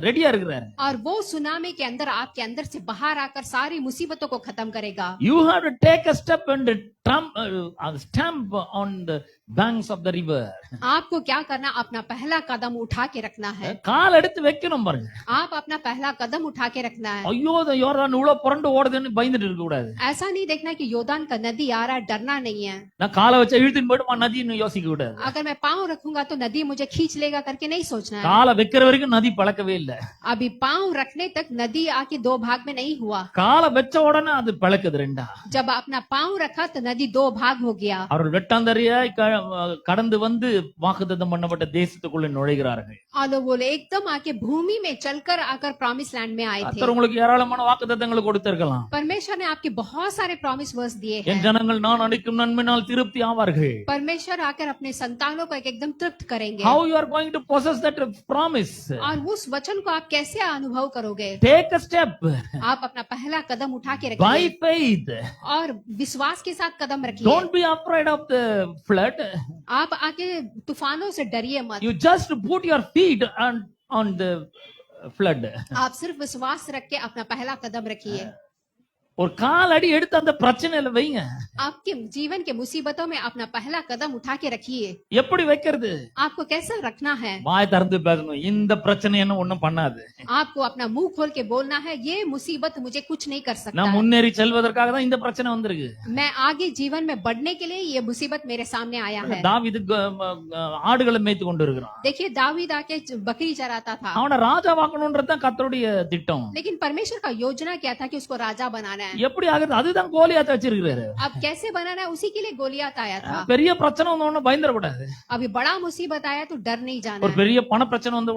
ரெடியா இருக்கிறார். और वो सुनामी के अंदर आपके अंदर से बाहर आकर सारी मुसीबतों को खत्म करेगा। You have to take a step and stamp on the banks of the river. आपको क्या करना, अपना पहला कदम उठा के रखना है। கால் எடுத்து வைக்கணும் பாருங்க. आप अपना पहला कदम उठा के रखना है। ஐயோ யோர்தான் இவ்வளவு புரண்டு ஓடுதுன்னு பயந்துட்டு இருக்க கூடாது. ऐसा नहीं देखना कि योर्दान का नदी आ रहा है, डरना नहीं है। நான் காலை வச்சா இழுத்துன்னு போயிடுமா நதின்னு யோசிக்க கூடாது. अगर मैं पाँव रखूंगा तो नदी मुझे खींच लेगा करके नहीं सोचना है। காலை வைக்கிற வரைக்கும் நதி பழக்கவே இல்ல. अभी पाँव रखने तक नदी आके दो भाग में नहीं हुआ, காலை வச்ச உடனே அது பழக்குது ரெண்டா. जब अपना पाँव रखा तो नदी दो भाग हो गया। அவர்கள் வெட்டாந்தரையாய் கடந்து வந்து வாக்குத்தத்தம் பண்ணப்பட்ட தேசத்துக்குள்ள நுழைகிறார்கள். और वो एकदम आके भूमि में चलकर आकर प्रॉमिस लैंड में आए थे। கர்த்தர் உங்களுக்கு ஏராளமான வாக்குத்தத்தங்களை கொடுத்திருக்கலாம். परमेश्वर ने आपके बहुत सारे प्रॉमिस वर्स दिए என் हैं। ஜனங்கள் நான் அளிக்கும் நன்மையினால் திருப்தி ஆவார்கள். परमेश्वर आकर अपने संतानों को एकदम तृप्त करेंगे। How you are going to possess that promise? और उस वचन को आप कैसे अनुभव करोगे? Take a step आप अपना पहला कदम उठा के by रखिए faith. और विश्वास के साथ कदम रखिए। Don't be afraid of the flood. आप आके तूफानों से डरिए मत। You just put your feet on the flood. आप सिर्फ विश्वास रख के अपना पहला कदम रखिए। ஒரு கால் அடி எடுத்து அந்த பிரச்சனையில வைங்க. आपके जीवन के मुसीबतों में अपना पहला कदम उठा के रखिए। எப்படி வைக்கிறது? आपको कैसा रखना है? வாய் திறந்து பேசணும். இந்த பிரச்சனை என்ன ஒண்ணும் பண்ணாது. आपको अपना मुंह खोल के बोलना है, ये मुसीबत मुझे कुछ नहीं कर सकता நான் है। முன்னேறி செல்வதற்காக தான் இந்த பிரச்சனை வந்திருக்கு. मैं आगे जीवन में बढ़ने के लिए ये मुसीबत मेरे सामने आया है। தாவீது ஆடுகளை மேய்த்து கொண்டு இருக்கிறான். देखिए दावीद आके बकरी चराता था, அவனை ராஜாவாக்கணும்ன்றது தான் கர்த்தருடைய திட்டம். लेकिन परमेश्वर का योजना क्या था कि उसको राजा बनाना है। எப்படி ஆகுது? அதுதான் கோலியாத் வச்சிருக்கிறாரு. अब कैसे बनाना है, उसी के लिए गोलियत आया था। பெரிய பிரச்சனை வந்த பயந்துடக்கூடாது. अभी बड़ा मुसीबत आया तो डर नहीं जाना ஒரு है। பெரிய பண பிரச்சனை வந்த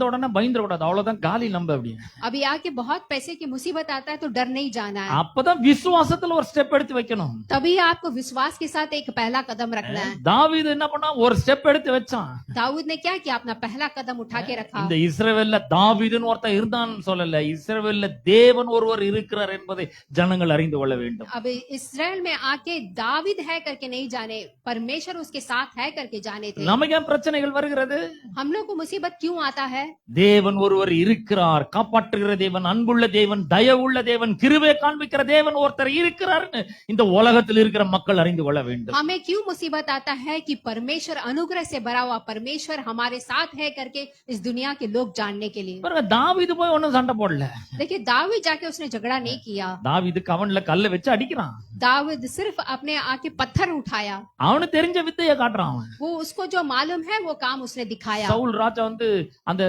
உடனே பயந்துடக்கூடாது. அவ்வளவுதான் காலி நம்ப அப்படின்னு. अभी आके बहुत पैसे की मुसीबत आता है तो डर नहीं जाना है। அப்பதான் விசுவாசத்துல ஒரு ஸ்டெப் எடுத்து வைக்கணும். तभी आपको विश्वास के साथ एक पहला कदम रखना है। தாவீது என்ன பண்ணா? ஒரு ஸ்டெப் எடுத்து வச்சான். दाऊद ने क्या किया? अपना पहला कदम उठा के रखा। இந்த இஸ்ரவேல்ல தாவீதுன்னு ஒருத்தன் இருந்தான்னு சொல்லல, இஸ்ரவேல்ல தேவன் ஒருவர் இருக்கிறார் என்பதை ஜனங்கள் அறிந்து கொள்ள வேண்டும். अब इस्राएल में आके दाविद है करके नहीं जाने, परमेश्वर उसके साथ है करके जाने थे। நமக்கு ஏன் பிரச்சனைகள் வருகிறது? हम लोग को मुसीबत क्यों आता है? தேவன் ஒருவர் இருக்கிறார், காப்பாற்றுகிற தேவன், அன்புள்ள தேவன், தயவுள்ள தேவன், கிருபை காண்பிக்கிற தேவன் ஒருத்தர் இருக்கிறார்னு இந்த உலகத்தில் இருக்கிற மக்கள் அறிந்து கொள்ள வேண்டும். हमें क्यों मुसीबत आता है कि परमेश्वर अनुग्रह से भरा हुआ परमेश्वर हमारे साथ है करके इस दुनिया के लोग जानने के लिए। பாருங்க, தாவீது போய் ஒண்ணும் சண்டை போடல. देखिए दाविद जाके उसने झगड़ा नहीं किया। தாவீது கவன்ல கல்ல வச்சு அடிக்கிறான். दाविद सिर्फ अपने आके पत्थर उठाया। அவனு தெரிஞ்ச வித்தைய காட்டுறான். அவன் वो उसको जो मालूम है वो काम उसने दिखाया। சவுல் ராஜா வந்து அந்த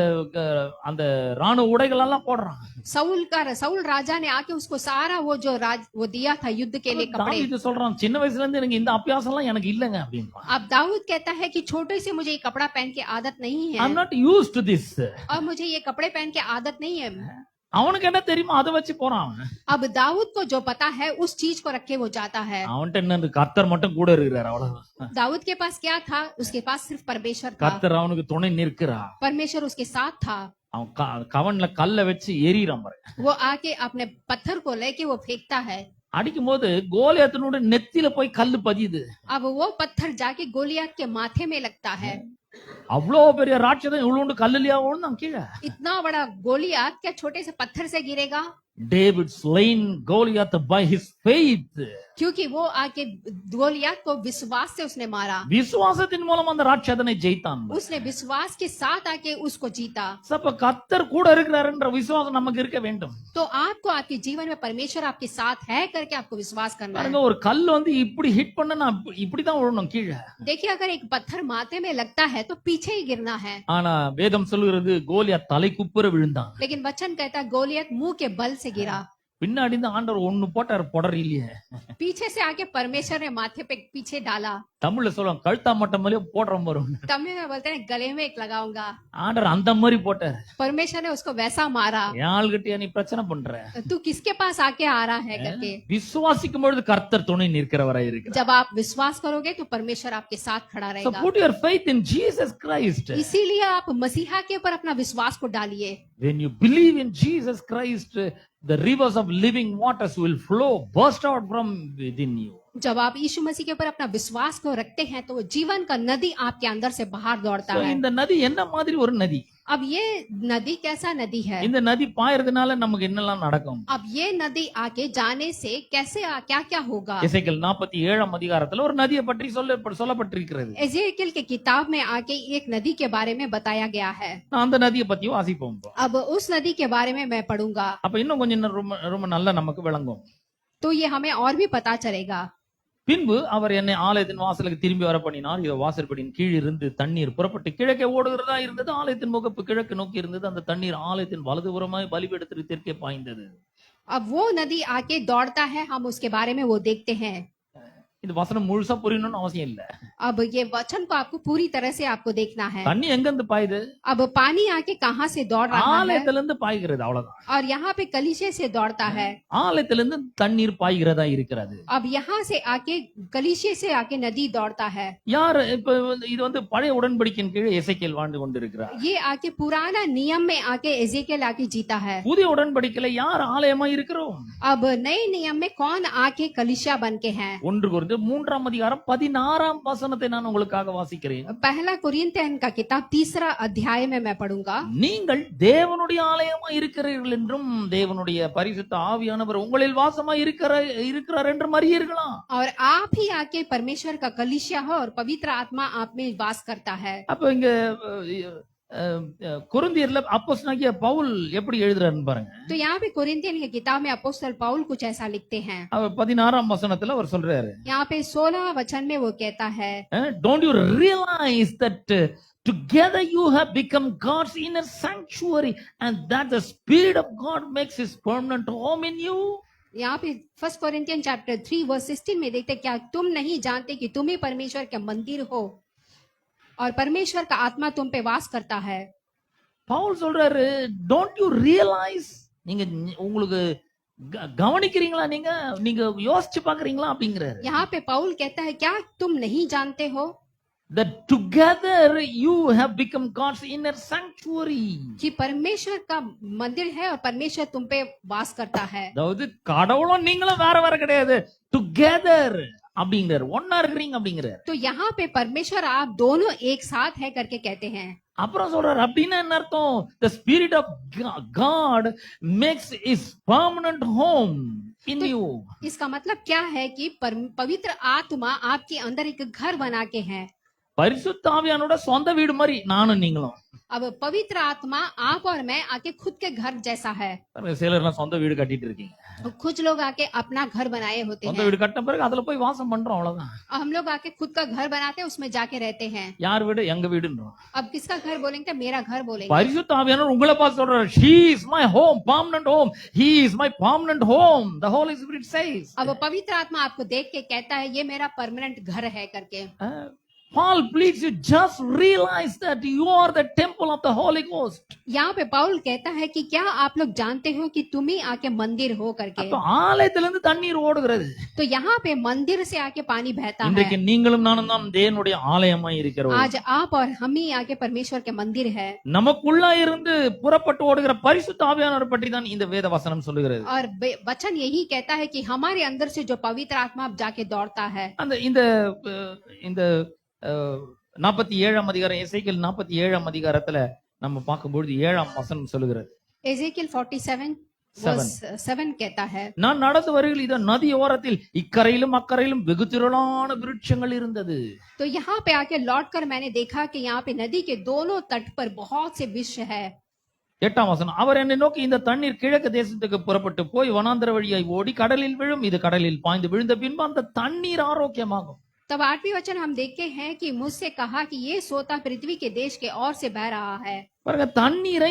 அந்த ராணுவ உடைகள் எல்லாம் போடுறான். साउल राजा ने आके उसको सारा वो दिया था युद्ध के लिए कपड़े। தாவீது சொல்றான், சின்ன வயசுல இருந்து எனக்கு இந்த அபியாசம் எல்லாம் எனக்கு இல்லங்க அப்படின்றான். अब दाऊद कहता है कि छोटे से मुझे ये कपड़ा पहन के आदत नहीं है I'm not used to this. और मुझे ये कपड़े पहन के आदत नहीं है। அவனுக்கு என்ன தெரியுமா? அதை வச்சு போறான் அவன். अब दाऊद को जो पता है उस चीज को रख के वो जाता है। அவன்கிட்ட என்ன, கர்த்தர் மட்டும் கூட இருக்கிறார், அவ்வளவுதான். दाऊद के पास क्या था? उसके पास सिर्फ परमेश्वर था। கர்த்தர் அவனுக்கு துணை நிற்கிறார். परमेश्वर उसके साथ था। அவன் கவன்ல கல்ல வச்சு எரியறான் பாரு. वो आके अपने पत्थर को लेके वो फेंकता है। அடிக்கும் போது கோலியாத்தினோட நெத்தியில போய் கல்லு பதியுது. अब वो पत्थर जाके गोलियत के माथे में लगता है। அவ்வளோ பெரிய ராட்சதன் இவ்வளோண்டு கல்லுலயா விழுந்தான் கீழே. इतना बड़ा गोलियत क्या छोटे से पत्थर से गिरेगा? David slain Goliath by his faith. क्योंकि वो आके गोलियत को विश्वास से उसने मारा। விசுவாசத்தின் மூலம் அந்த ராட்சதனை ஜெயித்தான். उसने विश्वास के साथ आके उसको जीता। அப்ப கர்த்தர் கூட இருக்கிறாருன்ற விசுவாசம் நமக்கு இருக்க வேண்டும். तो आपको आपके जीवन में परमेश्वर आपके साथ है करके आपको विश्वास करना है। பாருங்க, ஒரு கல் வந்து இப்படி ஹிட் பண்ணனா இப்படிதான் விழணும் கீழே. देखिए अगर एक पत्थर माथे में लगता है तो पीछे ही गिरना है। ஆனா வேதம் சொல்லுகிறது கோலியாத் தலை குப்புற விழுந்தான். लेकिन वचन कहता है गोलियत मुंह के बल से गिरा। பின்னாடி இந்த ஆண்டவர் ஒண்ணு போட்டார், பொடர் இல்லையே. पीछे से आके परमेश्वर ने माथे पे पीछे डाला। தமிழ்ல சொல்லுவாங்க, கழுத்தா மட்டம் மேலே போடுற மாதிரி. तमिल में बोलते हैं गले में एक लगाऊंगा। ஆண்டவர் அந்த மாதிரி போட்டார். परमेश्वर ने उसको वैसा मारा। யாழ்கிட்டயா நீ பிரச்சனை பண்ற? तू किसके पास आके आ रहा है करके। விசுவாசிக்கும் பொழுது கர்த்தர் துணை நிற்கிறவராய் இருக்கிறார். जब आप विश्वास करोगे तो परमेश्वर आपके साथ खड़ा So रहेगा। put your faith in Jesus Christ. इसीलिए आप मसीहा के ऊपर अपना विश्वास को डालिए। When you believe in Jesus Christ, the rivers of living waters will flow, burst out from within you. जब आप यीशु मसीह के ऊपर अपना विश्वास को रखते हैं तो वो जीवन का नदी आपके अंदर से बाहर दौड़ता So है। இந்த நதி என்ன மாதிரி ஒரு நதி? अब ये नदी कैसा नदी है? இந்த நதி பாயறதுனால நமக்கு என்னெல்லாம் நடக்கும்? अब ये नदी आके जाने से कैसे क्या क्या होगा? எசேக்கியேல் 47ஆம் அதிகாரத்துல ஒரு நதியை பற்றி சொல்லப்பட்டிருக்கிறது. एजेकियल की किताब में आके एक नदी के बारे में बताया गया है। நான் அந்த நதியை பத்தி வாசிப்போம். अब उस नदी के बारे में मैं पढ़ूंगा அப்ப இன்னும் கொஞ்சம் ரொம்ப நல்லா நமக்கு விளங்கும். तो ये हमें और भी पता चलेगा। பின்பு அவர் என்னை ஆலயத்தின் வாசலுக்கு திரும்பி வர பண்ணினார். இதோ வாசற்படியின் கீழ் இருந்து தண்ணீர் புறப்பட்டு கிழக்கே ஓடுகிறதா இருந்தது. ஆலயத்தின் முகப்பு கிழக்கு நோக்கி இருந்தது. அந்த தண்ணீர் ஆலயத்தின் வலதுபுறமாய் பலிபீடத்திற்கு தெற்கே பாய்ந்தது. अब वो नदी आके दौड़ता है, हम उसके बारे में वो देखते हैं। இந்த வசனம் முழுசா புரியணும்னு அவசியம் இல்ல. अब ये वचन को आपको पूरी तरह से आपको देखना है। தண்ணி எங்க இருந்து பாயுது? अब पानी आके कहाँ से दौड़ रहा है? ஆலயத்துல இருந்து பாய்கிறது, அவ்வளவுதான். और यहाँ पे कलीसिया से दौड़ता है। ஆலயத்துல இருந்து தண்ணீர் பாய்கிறதா இருக்கிறது. अब यहाँ से आके कलीसिया से आके नदी दौड़ता है। யார் இப்ப இது வந்து பழைய உடன்படிக்கையின் கீழே எசேக்கியேல் வாழ்ந்து கொண்டிருக்கிறார். ये आके पुराना नियम में आके एजेकियल आके जीता है। புதிய உடன்படிக்கையில யார் ஆலயமா இருக்கிறோம்? अब नए नियम में कौन आके कलीसिया बन के हैं? 1 கொரிந்தியர் கொரிந்தியர் 3-16 வசனத்தை நான் உங்களுக்காக வாசிக்கிறேன். पहला कुरिन्थियन का किताब 3 अध्याय में मैं पढ़ूंगा। நீங்கள் தேவனுடைய ஆலயமா இருக்கிறீர்கள் என்றும் தேவனுடைய பரிசுத்த ஆவியானவர் உங்களில் வாசமா இருக்கிறார் என்றும் அறியீர்களா? और आप ही आके परमेश्वर का कलीसिया हो और पवित्र आत्मा आप में वास करता है। அப்ப இங்க கொரிந்தியர்ல அப்போஸ்தலனாகிய பவுல் எப்படி எழுதுறாருன்னு பாருங்க. तो यहाँ पे कुरिन्थियन की किताब में अपोस्तल पौल कुछ ऐसा लिखते हैं। அவர் 16 வசனத்துல அவர் சொல்றாரு, यहाँ पे 16 वचन में वो कहता है, don't you realize that together you have become God's inner sanctuary and that the Spirit of God makes his permanent home in you? यहाँ पे 1 कोरिन्थियन चैप्टर 3 वर्स 16 में देखते, क्या तुम नहीं जानते कि तुम ही परमेश्वर के मंदिर हो और परमेश्वर का आत्मा तुम पे वास करता है। பவுல் சொல்றாரு, don't you realize, நீங்க உங்களுக்கு கவனிக்கிறீங்களா, நீங்க நீங்க யோசிச்சு பாக்குறீங்களா அப்படிங்கிறாரு. यहाँ पे पौल कहता है, क्या तुम नहीं जानते हो that together you have become God's inner sanctuary? कि परमेश्वर का मंदिर है और परमेश्वर तुम पे वास करता है। அதாவது கடவுளும் நீங்களும் வேற வேற கிடையாது, together அப்படிங்கிறாரு, ஒன்னா இருக்கிறீங்க அப்படிங்கிறாரு. तो यहाँ पे परमेश्वर आप दोनों एक साथ है करके कहते हैं। அப்புறம் சொல்றாரு, அப்படின்னா என்ன அர்த்தம்? the spirit of God makes his permanent home in you. इसका मतलब क्या है कि पवित्र आत्मा आपके अंदर एक घर बना के है। பரிசுத்த ஆவியானோட சொந்த வீடு மாதிரி நானும் நீங்களும். अब पवित्र आत्मा आप और मैं आके खुद के घर जैसा है। சிலர்லாம் சொந்த வீடு கட்டிட்டு இருக்கீங்க. कुछ लोग आके अपना घर बनाए होते சொந்த हैं। வீடு கட்டின பிறகு அதுல போய் வாசம் பண்றோம், அவ்வளவுதான். हम लोग आके खुद का घर बनाते हैं, उसमें जाके रहते हैं। யார் வீடு? எங்க வீடுன்றோம். अब किसका घर बोलेंगे? मेरा घर बोलेंगे। பரிசுத்த ஆவியானவர் உங்களை பார்த்து சொல்றாரு, she is my home, permanent home, he is my permanent home, the Holy Spirit says. अब पवित्र आत्मा आपको देख के कहता है, ये मेरा परमानेंट घर है करके। Paul pleads you, just realize that you are the temple of the Holy Ghost. यहाँ पे पौल कहता है कि क्या आप लोग जानते हो कि तुम ही आके मंदिर हो करके। அப்ப ஆலயத்திலிருந்து தண்ணீர் ஓடுகிறது. तो यहाँ पे मंदिर से आके पानी बहता है। இன்றைக்கு நீங்களும் நானும் தான் தேவனுடைய ஆலயமாய் இருக்கிறோம். आज आप और हम ही आके परमेश्वर के मंदिर है। நமக்குள்ள இருந்து புறப்பட்டு ஓடுகிற பரிசுத்த ஆவியானவர் பற்றி தான் இந்த வேத வசனம் சொல்லுகிறது. और वचन यही कहता है कि हमारे अंदर से जो पवित्र आत्मा जाके दौड़ता है। அந்த இந்த 47 அதிகாரம், எசேக்கியேல் 47 அதிகாரத்துல நம்ம பார்க்கும்போது 7 வசனம் சொல்லுகிறது. एजेकियल 47 वर्स 7 कहता है, நான் நடந்து வருகையில் இதோ நதி ஓரத்தில் இக்கரையிலும் அக்கரையிலும் வெகு திரளான விருட்சங்கள் இருந்தது. तो यहाँ पे आके लौटकर मैंने देखा कि यहाँ पे नदी के दोनों तट पर बहुत से वृक्ष है। 8 வசனம், அவர் என்னை நோக்கி, இந்த தண்ணீர் கிழக்கு தேசத்துக்கு புறப்பட்டு போய் வனாந்தர வழியாய் ஓடி கடலில் விழும், இது கடலில் பாய்ந்து விழுந்த பின்பு அந்த தண்ணீர் ஆரோக்கியமாகும். तब 8वीं वचन हम देखते हैं कि मुझसे कहा कि ये सोता पृथ्वी के देश के ओर से बह रहा है। பாருங்க, தண்ணீரை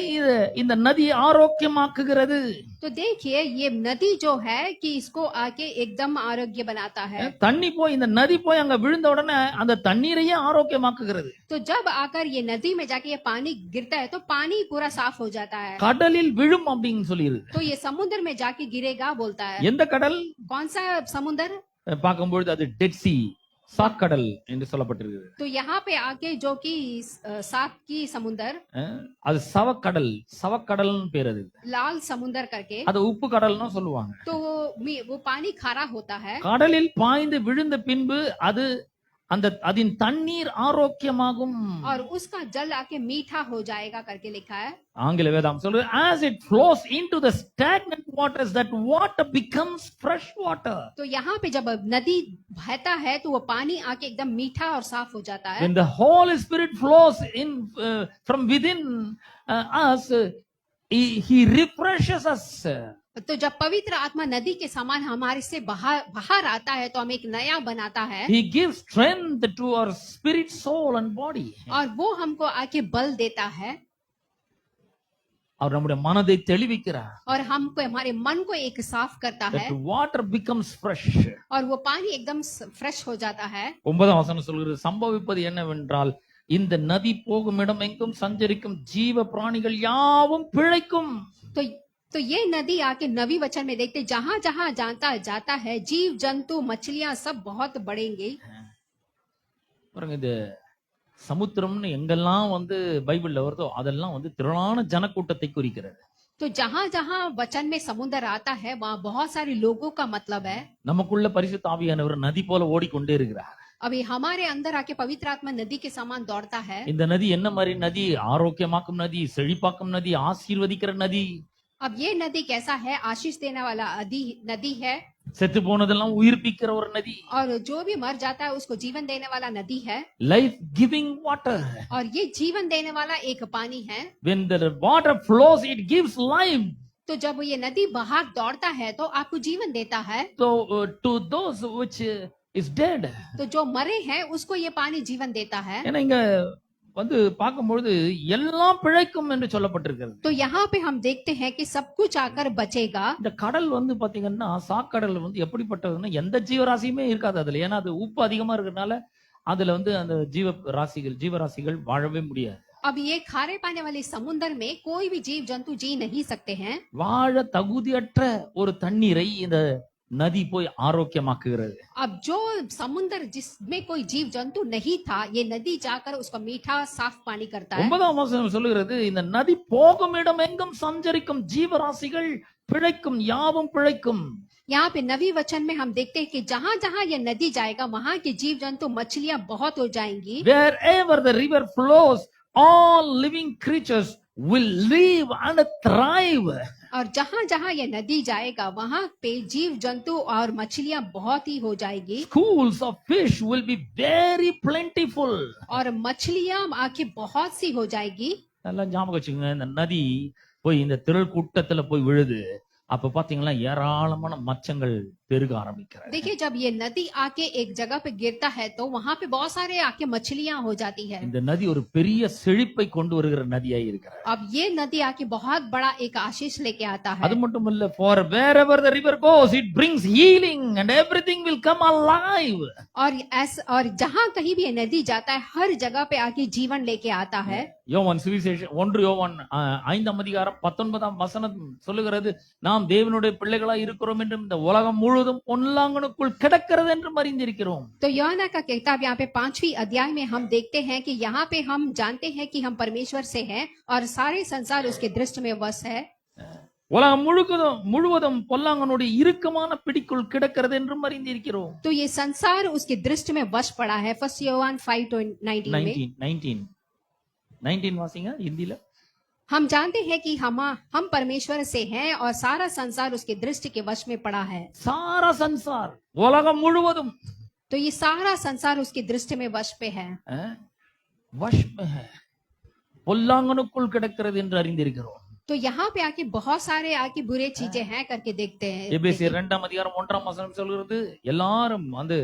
இந்த நதி ஆரோக்கியமாக்குகிறது. तो देखिए ये नदी जो है कि इसको आके एकदम आरोग्य बनाता है। தண்ணி போய் இந்த நதி போய் அங்க விழுந்த உடனே அந்த தண்ணீரையே ஆரோக்கியமாக்குகிறது. तो जब आकर ये नदी में जाके ये पानी गिरता है तो पानी पूरा साफ हो जाता है। கடலில் விழும் அப்படின்னு சொல்லிருக்கு. तो ये समुद्र में जाके गिरेगा बोलता है। எந்த கடல்? कौन सा समुद्र? பார்க்கும்போது அது டெட் சி, சாக்கடல் என்று சொல்லப்பட்டிருக்கிறது. तो यहाँ पे आके जो कि साफ की समुद्र, அது சவக்கடல், சவக்கடல்னு பேர். அது लाल समुद्र करके, அது உப்பு கடல்னு சொல்லுவாங்க. तो वो पानी खारा होता है। கடலில் பாய்ந்து விழுந்த பின்பு அது அதின் தண்ணீர் ஆரோக்கியமாகும். और उसका जल आके मीठा हो जाएगा करके लिखा है। ஆங்கில வேதம் சொல்றது, as it flows into the stagnant waters, that water becomes fresh water. तो यहाँ पे जब नदी बहता है तो वो पानी आके एकदम मीठा और साफ हो जाता है। When the Holy Spirit flows in from within us, he refreshes us. तो जब पवित्र आत्मा नदी के समान हमारे से बाहर आता है तो हमें एक नया बनाता है। He gives strength to our spirit, soul and body. और वो हमको आके बल देता है அவர் நம்முடைய மனதை தெளிவிக்கிறார். और हमको हमारे मन को एक साफ करता है। That water becomes fresh. और वो पानी एकदम फ्रेश हो जाता है। 9 வசனம் சொல்கிறது, சம்பவிப்பது என்னவென்றால் இந்த நதி போகும் இடம் எங்கும் சஞ்சரிக்கும் ஜீவ பிராணிகள் யாவும் பிழைக்கும். तो ये नदी आके 9वीं वचन में देखते, जहां जहां जाता है जीव जंतु मछलियां सब बहुत बढ़ेंगे। பாருங்க, இது சமுத்திரம்னு எங்கெல்லாம் பைபிள்ல வருதோ அதெல்லாம் திரளான ஜனக்கூட்டத்தை குறிக்கிறது. तो जहाँ जहाँ वचन में समुद्र आता है वहाँ बहुत सारे लोगों का मतलब है। நமக்குள்ள பரிசுத்த ஆவியானவர் நதி போல ஓடிக்கொண்டே இருக்கிறார். अभी हमारे अंदर आके पवित्र आत्मा नदी के समान दौड़ता है। இந்த நதி என்ன மாதிரி நதி? ஆரோக்கியமாக்கும் நதி, செழிப்பாக்கும் நதி, ஆசீர்வதிக்கிற நதி. अब ये नदी कैसा है? आशीष देने वाला नदी है, செத்து போனதெல்லாம் உயிர்ப்பிக்கிற ஒரு நதி. और जो भी मर जाता है उसको जीवन देने वाला नदी है, லைஃப் கிவிங் வாட்டர். और ये जीवन देने वाला एक पानी है। when the water flows it gives life. तो जब ये नदी बाहर दौड़ता है तो आपको जीवन देता है। so to those which is dead. तो जो मरे हैं उसको ये पानी जीवन देता है। ஏன்னா இங்க வந்து பார்க்கும்பொழுது எல்லாம் பிழைக்கும் என்று சொல்லப்பட்டிருக்கிறது. तो यहाँ पे हम देखते हैं कि सब कुछ आकर बचेगा। இந்த கடல் வந்து பாத்தீங்கன்னா சாக்கடல் வந்து எப்படிப்பட்டதுன்னா எந்த ஜீவராசியுமே இருக்காது அதுல. ஏன்னா அது உப்பு அதிகமா இருக்கிறதுனால அதுல வந்து அந்த ஜீவராசிகள் வாழவே முடியாது. अब ये खारे पानी वाले समुद्र में कोई भी जीव जंतु जी नहीं सकते हैं। வாழ தகுதியற்ற ஒரு தண்ணீரை இந்த நதி போய் ஆரோக்கியமாக்குகிறது. अब जो समुद्र जिसमें कोई जीव जंतु नहीं था, ये नदी जाकर उसका मीठा साफ पानी करता है। 9ஆம் வசனம் சொல்லுகிறது, இந்த நதி போகும் இடம் எங்கும் சஞ்சரிக்கும் ஜீவராசிகள் பிழைக்கும், யாவும் பிழைக்கும். यहाँ पे नवी वचन में हम देखते हैं कि जहाँ जहाँ ये नदी जाएगा वहाँ के जीव जंतु मछलियां बहुत हो जाएंगी। Wherever the river flows, all living creatures will live and thrive. और जहाँ जहाँ ये नदी जाएगा वहाँ पे जीव जंतु और मछलियां बहुत ही हो जाएगी, Schools of fish will be very plentiful. और मछलियां आके बहुत सी हो जाएगी। நல்லா ஞாபகம் வச்சுக்கோங்க, இந்த நதி போய் இந்த திரள் கூட்டத்துல போய் விழுது, அப்ப பாத்தீங்கன்னா ஏராளமான மச்சங்கள் பெருக ஆரம்பிக்கிறார். देखिए जब ये नदी आके एक जगह पे गिरता है तो वहाँ पे बहुत सारे आके मछलियां हो जाती है। இந்த நதி ஒரு பெரிய செழிப்பை கொண்டு வருகிற நதியாய் இருக்கிறார். अब ये नदी आके बहुत बड़ा एक आशीष लेके आता है। அது மட்டும் இல்ல, for wherever the river goes it brings healing and everything will come alive. और जहाँ कहीं भी ये नदी जाता है हर जगह पे आके जीवन लेके आता है। யோவான் சுவிசேஷம் 1 யோவான் 5ஆம் அதிகாரம் 19ஆம் வசனம் சொல்லுகிறது, நாம் தேவனுடைய பிள்ளைகளாய் இருக்கிறோம் என்றும் இந்த உலகம் முழுவதும் பொல்லாங்கனுக்குள் கிடக்கிறது என்றும் அறிந்திருக்கிறோம். तो யோனா का किताब यहाँ पे 5वीं अध्याय में हम देखते हैं कि यहाँ पे हम जानते हैं कि हम परमेश्वर से हैं और सारे संसार उसके दृष्टि में वश है। உலகம் முழுவதும் பொல்லாங்கனுடைய இறுக்கமான பிடிக்குள் கிடக்கிறது என்றும் அறிந்திருக்கிறோம். तो ये संसार उसके दृष्टि में वश पड़ा है। 1 योहान 5:19 19 வாசிங்க हिंदीல. हम जानते हैं कि हम परमेश्वर से हैं और सारा संसार उसके दृष्टि के वश में पड़ा है। सारा संसार உலகம் முழுவதும், तो ये सारा संसार उसकी दृष्टि में वश पे है, वश में है, பொல்லாங்கனுக்குள் கிடக்கிறது என்று அறிந்திருக்கிறோம். तो यहाँ पे आके बहुत सारे आके बुरे चीजें हैं करके देखते हैं। எபேசியர் 2ஆம் அதிகாரம் 1ஆம் வசனம் சொல்கிறது, எல்லாரும் வந்து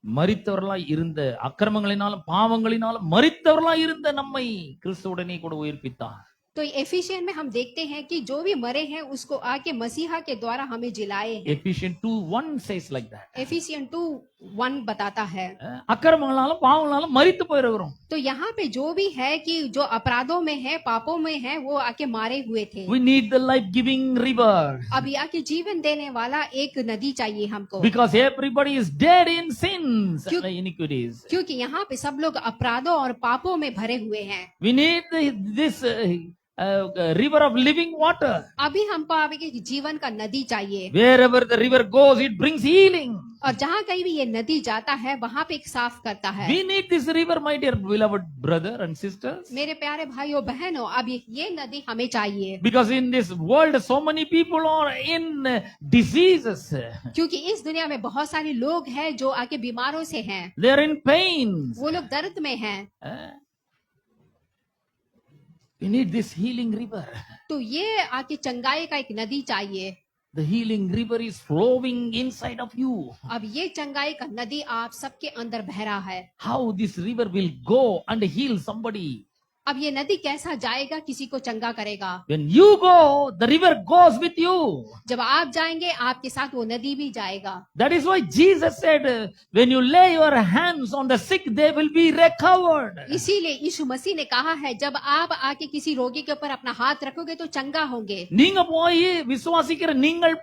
மரித்தவர்களாய் இருந்த அக்கிரமங்களினாலும் பாவங்களினாலும் மரித்தவர்களாய் இருந்த நம்மை கிறிஸ்துவுடனே கூட உயிர்ப்பித்தார். तो एफिशियन में हम देखते हैं कि जो भी मरे हैं उसको आके मसीहा के द्वारा हमें जिलाए हैं। Ephesians 2:1 says like that. एफिशियन 2:1 बताता है। அக்கிரமங்களாலும் பாவங்களாலும் மரித்து போயிருக்கிறோம். तो यहाँ पे जो भी है कि जो अपराधों में है, पापों में है, वो आके मारे हुए थे। We need the life giving river. अब आके जीवन देने वाला एक नदी चाहिए हमको, Because everybody is dead in sins and iniquities. क्योंकि यहाँ पे सब लोग अपराधों और पापों में भरे हुए हैं। We need this river of living water. अभी हमको आगे जीवन का नदी चाहिए। Wherever the river goes it brings healing. और जहाँ कहीं भी ये नदी जाता है वहाँ पे एक साफ करता है। We need this river, my dear beloved brother and sisters. मेरे प्यारे भाइयों बहनों, अब ये नदी हमें चाहिए। Because in this world so many people are in diseases. क्योंकि इस दुनिया में बहुत सारे लोग हैं जो आके बीमारों से हैं, They are in pain. वो लोग दर्द में हैं। We need this healing river. तो ये आके चंगाई का एक नदी चाहिए। The healing river is flowing inside of you. अब ये चंगाई का नदी आप सबके अंदर बह रहा है। How this river will go and heal somebody? अब ये नदी कैसा जाएगा, किसी को चंगा करेगा। When you go, the river goes with you. जब आप जाएंगे आपके साथ वो नदी भी जाएगा। That is why Jesus said, when you lay your hands on the sick, they will be recovered. इसीलिए यीशु मसीह ने कहा है, जब आप आके किसी रोगी के ऊपर अपना हाथ रखोगे तो चंगा होंगे। நீங்க போய் விசுவாசிக்கிற நீங்கள்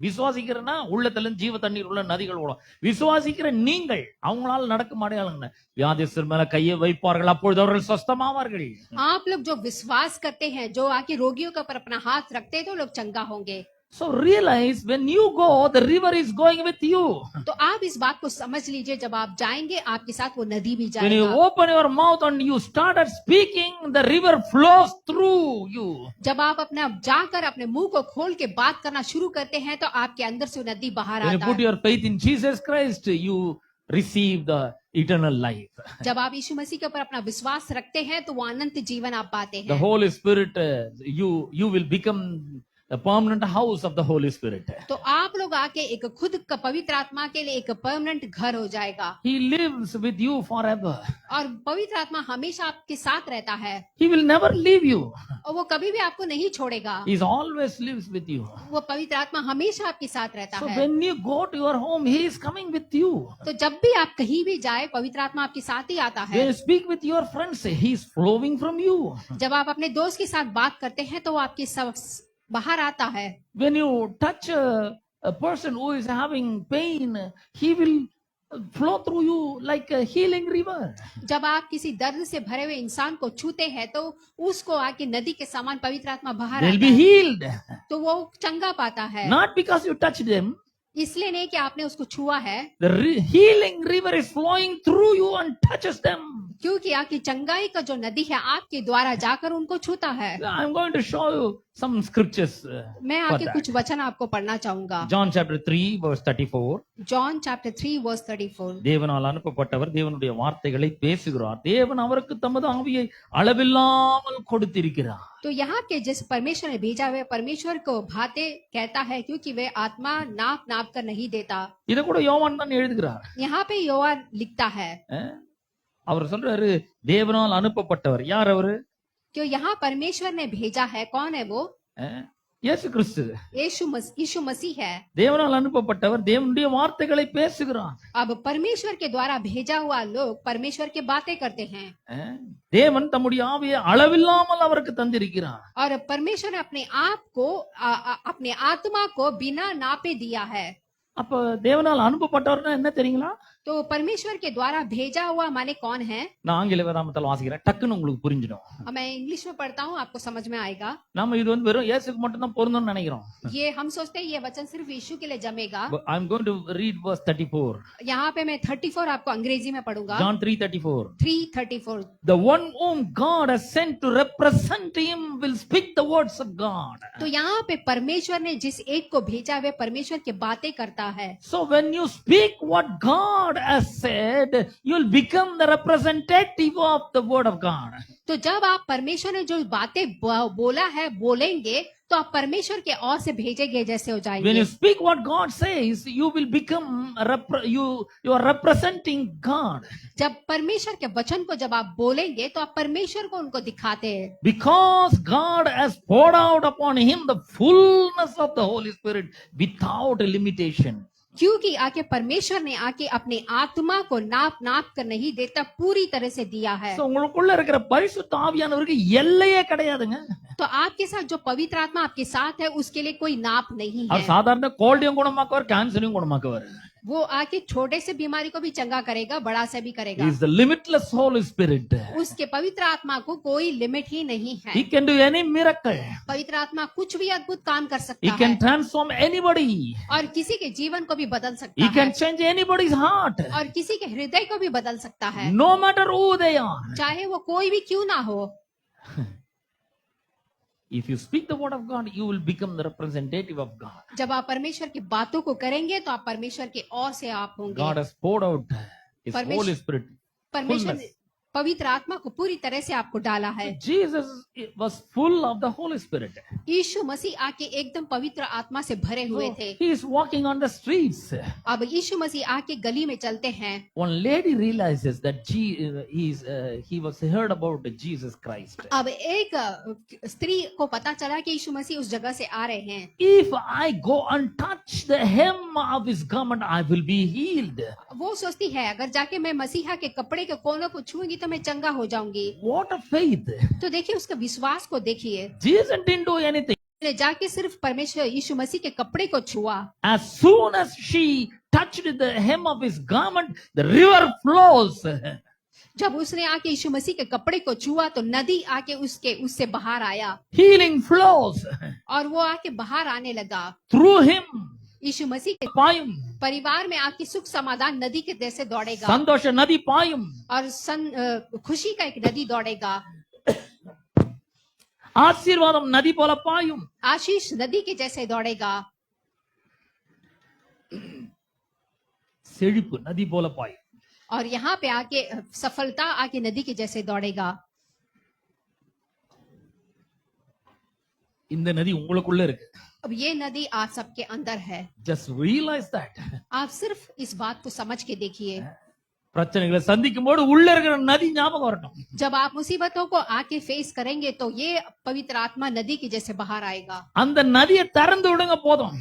விசுவாசிக்கிறனா உள்ளத்துல ஜீவ தண்ணீர் உள்ள நதிகள் ஓடும். விசுவாசிக்கிற நீங்கள் அவங்களால நடக்க மாட்டாங்க. வியாதிஸ்தர் மேல கையை வைப்பார்கள், அப்பொழுது அவர்கள் சொஸ்தமாவார்கள். आप लोग जो विश्वास करते हैं, जो आके रोगियों के ऊपर अपना हाथ रखते हैं, तो लोग चंगा होंगे। So realize when you go, the river is going with you. तो आप इस बात को समझ लीजिए, जब आप जाएंगे आपके साथ वो नदी भी When you जाएगा। open your mouth and you started speaking, the river flows through you. जब आप अपना जाकर अपने मुंह को खोल के बात करना शुरू करते हैं, तो आपके अंदर से वो नदी बाहर When you आता put है। your faith in Jesus Christ, you receive the eternal life. जब आप यीशु मसीह के ऊपर अपना विश्वास रखते हैं, तो वो अनंत जीवन आप पाते The हैं। Holy Spirit, you will become the permanent house of the Holy Spirit. तो आप लोग आके एक खुद का पवित्र आत्मा के लिए एक परमानेंट घर हो जाएगा, He lives with you forever. और पवित्र आत्मा हमेशा आपके साथ रहता है, He will never leave you. और वो कभी भी आपको नहीं छोड़ेगा। He always lives with you. वो पवित्र आत्मा हमेशा आपके साथ रहता So है। when you go to your home, He is coming with you. तो जब भी आप कहीं भी जाए, पवित्र आत्मा आपके साथ ही आता When है। you speak with your friends, He is flowing from you. जब आप अपने दोस्त के साथ बात करते हैं, तो वो आपके सब बाहर आता है। When you touch a person who is having pain, He will flow through you like a healing river. जब आप किसी दर्द से भरे हुए इंसान को छूते हैं, तो उसको आके नदी के समान पवित्र आत्मा बाहर They'll आता be है, healed. तो वो चंगा पाता है। Not because you touched them. इसलिए नहीं कि आपने उसको छुआ है, The healing river is flowing through you and touches them. क्योंकि आपकी चंगाई का जो नदी है आपके द्वारा जाकर उनको छूता है। I'm going to show you some scriptures. मैं for आके that. कुछ वचन आपको पढ़ना चाहूंगा। John chapter 3 verse 34. John chapter 3 verse 34। தேவனால் அனுப்பப்பட்டவர் தேவனுடைய வார்த்தைகளை பேசுகிறார். தேவன் அவருக்கு தமது ஆவியை அளவில்லாமல் கொடுத்திருக்கிறார். तो यहाँ के जिस परमेश्वर ने भेजा हुआ परमेश्वर को भाते कहता है, क्योंकि वे आत्मा नाप नाप कर नहीं देता। இத கூட யோவான் தான் எழுதுகிறார். यहाँ पे योवा लिखता है, அவர் சொல்றாரு தேவனால் அனுப்பப்பட்டவர். யார் அவரு? कि यहाँ परमेश्वर ने भेजा है। कौन है वो? இயேசு கிறிஸ்து. यीशु मसीह है। தேவனால் அனுப்பப்பட்டவர் தேவனுடைய வார்த்தைகளை பேசுகிறார். अब परमेश्वर के द्वारा भेजा हुआ लोग परमेश्वर के बातें करते हैं, தேவன் தம்முடைய ஆவியை அளவில்லாமல் அவருக்கு தந்திருக்கிறார். और परमेश्वर ने अपने आप को अपने आत्मा को बिना नापे दिया है। அப்ப தேவனால் அனுப்பப்பட்டவர்னா என்ன தெரியுங்களா? तो परमेश्वर के द्वारा भेजा हुआ माने कौन है? நான் ஆங்கில வேதாகமத்தில் வாசிக்கிறேன், டக்குன்னு உங்களுக்கு புரிஞ்சிடும். मैं इंग्लिश में पढ़ता हूँ, आपको समझ में आएगा। நாம இது வந்து வெறும் இயேசுக்கு மட்டும் தான் பொருந்தும்னு நினைக்கிறோம். ये हम सोचते हैं ये वचन सिर्फ यीशु के लिए जमेगा। I'm going to read verse 34. यहाँ पे मैं 34 आपको अंग्रेजी में पढ़ूंगा। John 3:34. 3:34। The one whom God has sent to represent him will speak the words of God. तो यहाँ पे परमेश्वर ने जिस एक को भेजा वे परमेश्वर की बातें करता है। So when you speak what God has said, you will become the representative of the word of God. तो जब आप परमेश्वर ने जो बातें बोला है बोलेंगे, तो आप परमेश्वर के ओर से भेजे गए जैसे हो When जाएंगे। you speak what God says, you will become you are representing God. जब परमेश्वर के वचन को जब आप बोलेंगे, तो आप परमेश्वर को उनको दिखाते हैं, Because God has poured out upon him the fullness of the Holy Spirit without limitation. क्योंकि आके परमेश्वर ने आके अपने आत्मा को नाप नाप कर नहीं देता, पूरी तरह से दिया है। So உங்களுக்குள்ள இருக்கிற பரிசுத்த ஆவியானவருக்கு எல்லையே கிடையாதுங்க. तो आपके साथ जो पवित्र आत्मा आपके साथ है, उसके लिए कोई नाप नहीं அவர் है। சாதாரண கோல்டையும் குணமாக்குவார், கேன்சரையும் குணமாக்குவார். वो आके छोटे से बीमारी को भी चंगा करेगा, बड़ा से भी He करेगा। is the limitless Holy Spirit. उसके पवित्र आत्मा को कोई लिमिट ही नहीं है। He can do any miracle. पवित्र आत्मा कुछ भी अद्भुत काम कर He सकता can है, transform anybody. और किसी के जीवन को भी बदल He सकता है, can change anybody's heart. और किसी के हृदय को भी बदल सकता है, No matter who they are. चाहे वो कोई भी क्यों ना हो। If you speak the word of God, you will become the representative of God. जब आप परमेश्वर की बातों को करेंगे, तो आप परमेश्वर के ओर से आप होंगे। God has poured out His परमेश्वर- Holy Spirit. परमेश्वर ने fullness. पवित्र आत्मा को पूरी तरह से आपको डाला है। Jesus was full of the Holy Spirit. यीशु मसीह आके एकदम पवित्र आत्मा से भरे हुए थे। He is walking on the streets. अब यीशु मसीह आके गली में चलते हैं। One lady realizes that he was heard about Jesus Christ. अब एक स्त्री को पता चला कि यीशु मसीह उस जगह से आ रहे हैं। If I go and touch the hem of his garment, I will be healed. वो सोचती है, अगर जाके मैं मसीहा के कपड़े के कोनों को छूंगी तो मैं चंगा हो जाऊंगी। What a faith! तो देखिए उसके विश्वास को देखिए। Jesus didn't do anything. उसने जाके सिर्फ परमेश्वर यीशु मसीह के कपड़े को छुआ। As soon as she touched the hem of his garment, the river flows. जब उसने आके यीशु मसीह के कपड़े को छुआ तो नदी आके उससे बाहर आया Healing flows और वो आके बाहर आने लगा। through him. यीशु मसीह के பாயும் परिवार में आके सुख समाधान नदी के जैसे दौड़ेगा சந்தோஷ நதி பாயும் और खुशी का एक नदी दौड़ेगा। ஆசீர்வாதம் நதி போல பாயும் आशीष नदी के जैसे दौड़ेगा। செழிப்பு நதி போல பாயும் और यहाँ पे आके सफलता आके नदी के जैसे दौड़ेगा। இந்த நதி உங்களுக்குள்ள இருக்கு. अब ये नदी आप सबके अंदर है। Just realize that. आप सिर्फ इस बात को समझ के देखिए। பிரச்சனைகளை சந்திக்கும் போது உள்ள இருக்கிற நதி ஞாபகம் வரட்டும். जब आप मुसीबतों को आके फेस करेंगे तो ये पवित्र आत्मा नदी के जैसे बाहर आएगा। அந்த நதியை திறந்து விடுங்க போதும்.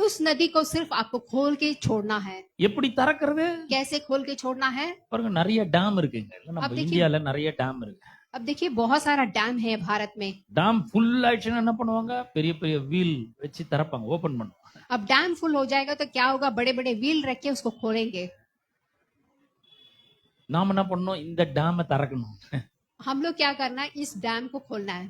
उस नदी को सिर्फ आपको खोल के छोड़ना है। எப்படி திறக்கிறது? कैसे खोल के छोड़ना है? பாருங்க நிறைய டேம் இருக்குங்க. நம்ம இந்தியால நிறைய டேம் இருக்கு. अब देखिए बहुत सारा डैम है भारत में। டேம் ஃபுல் ஆயிடுச்சுன்னா என்ன பண்ணுவாங்க? பெரிய பெரிய வீல் வச்சு திறப்பாங்க, ஓபன் பண்ணுவாங்க. अब डैम फुल हो जाएगा तो क्या होगा? बड़े बड़े व्हील रख के उसको खोलेंगे। நாம என்ன பண்ணணும்? இந்த டேமை திறக்கணும். हम लोग क्या करना है? इस डैम को खोलना है।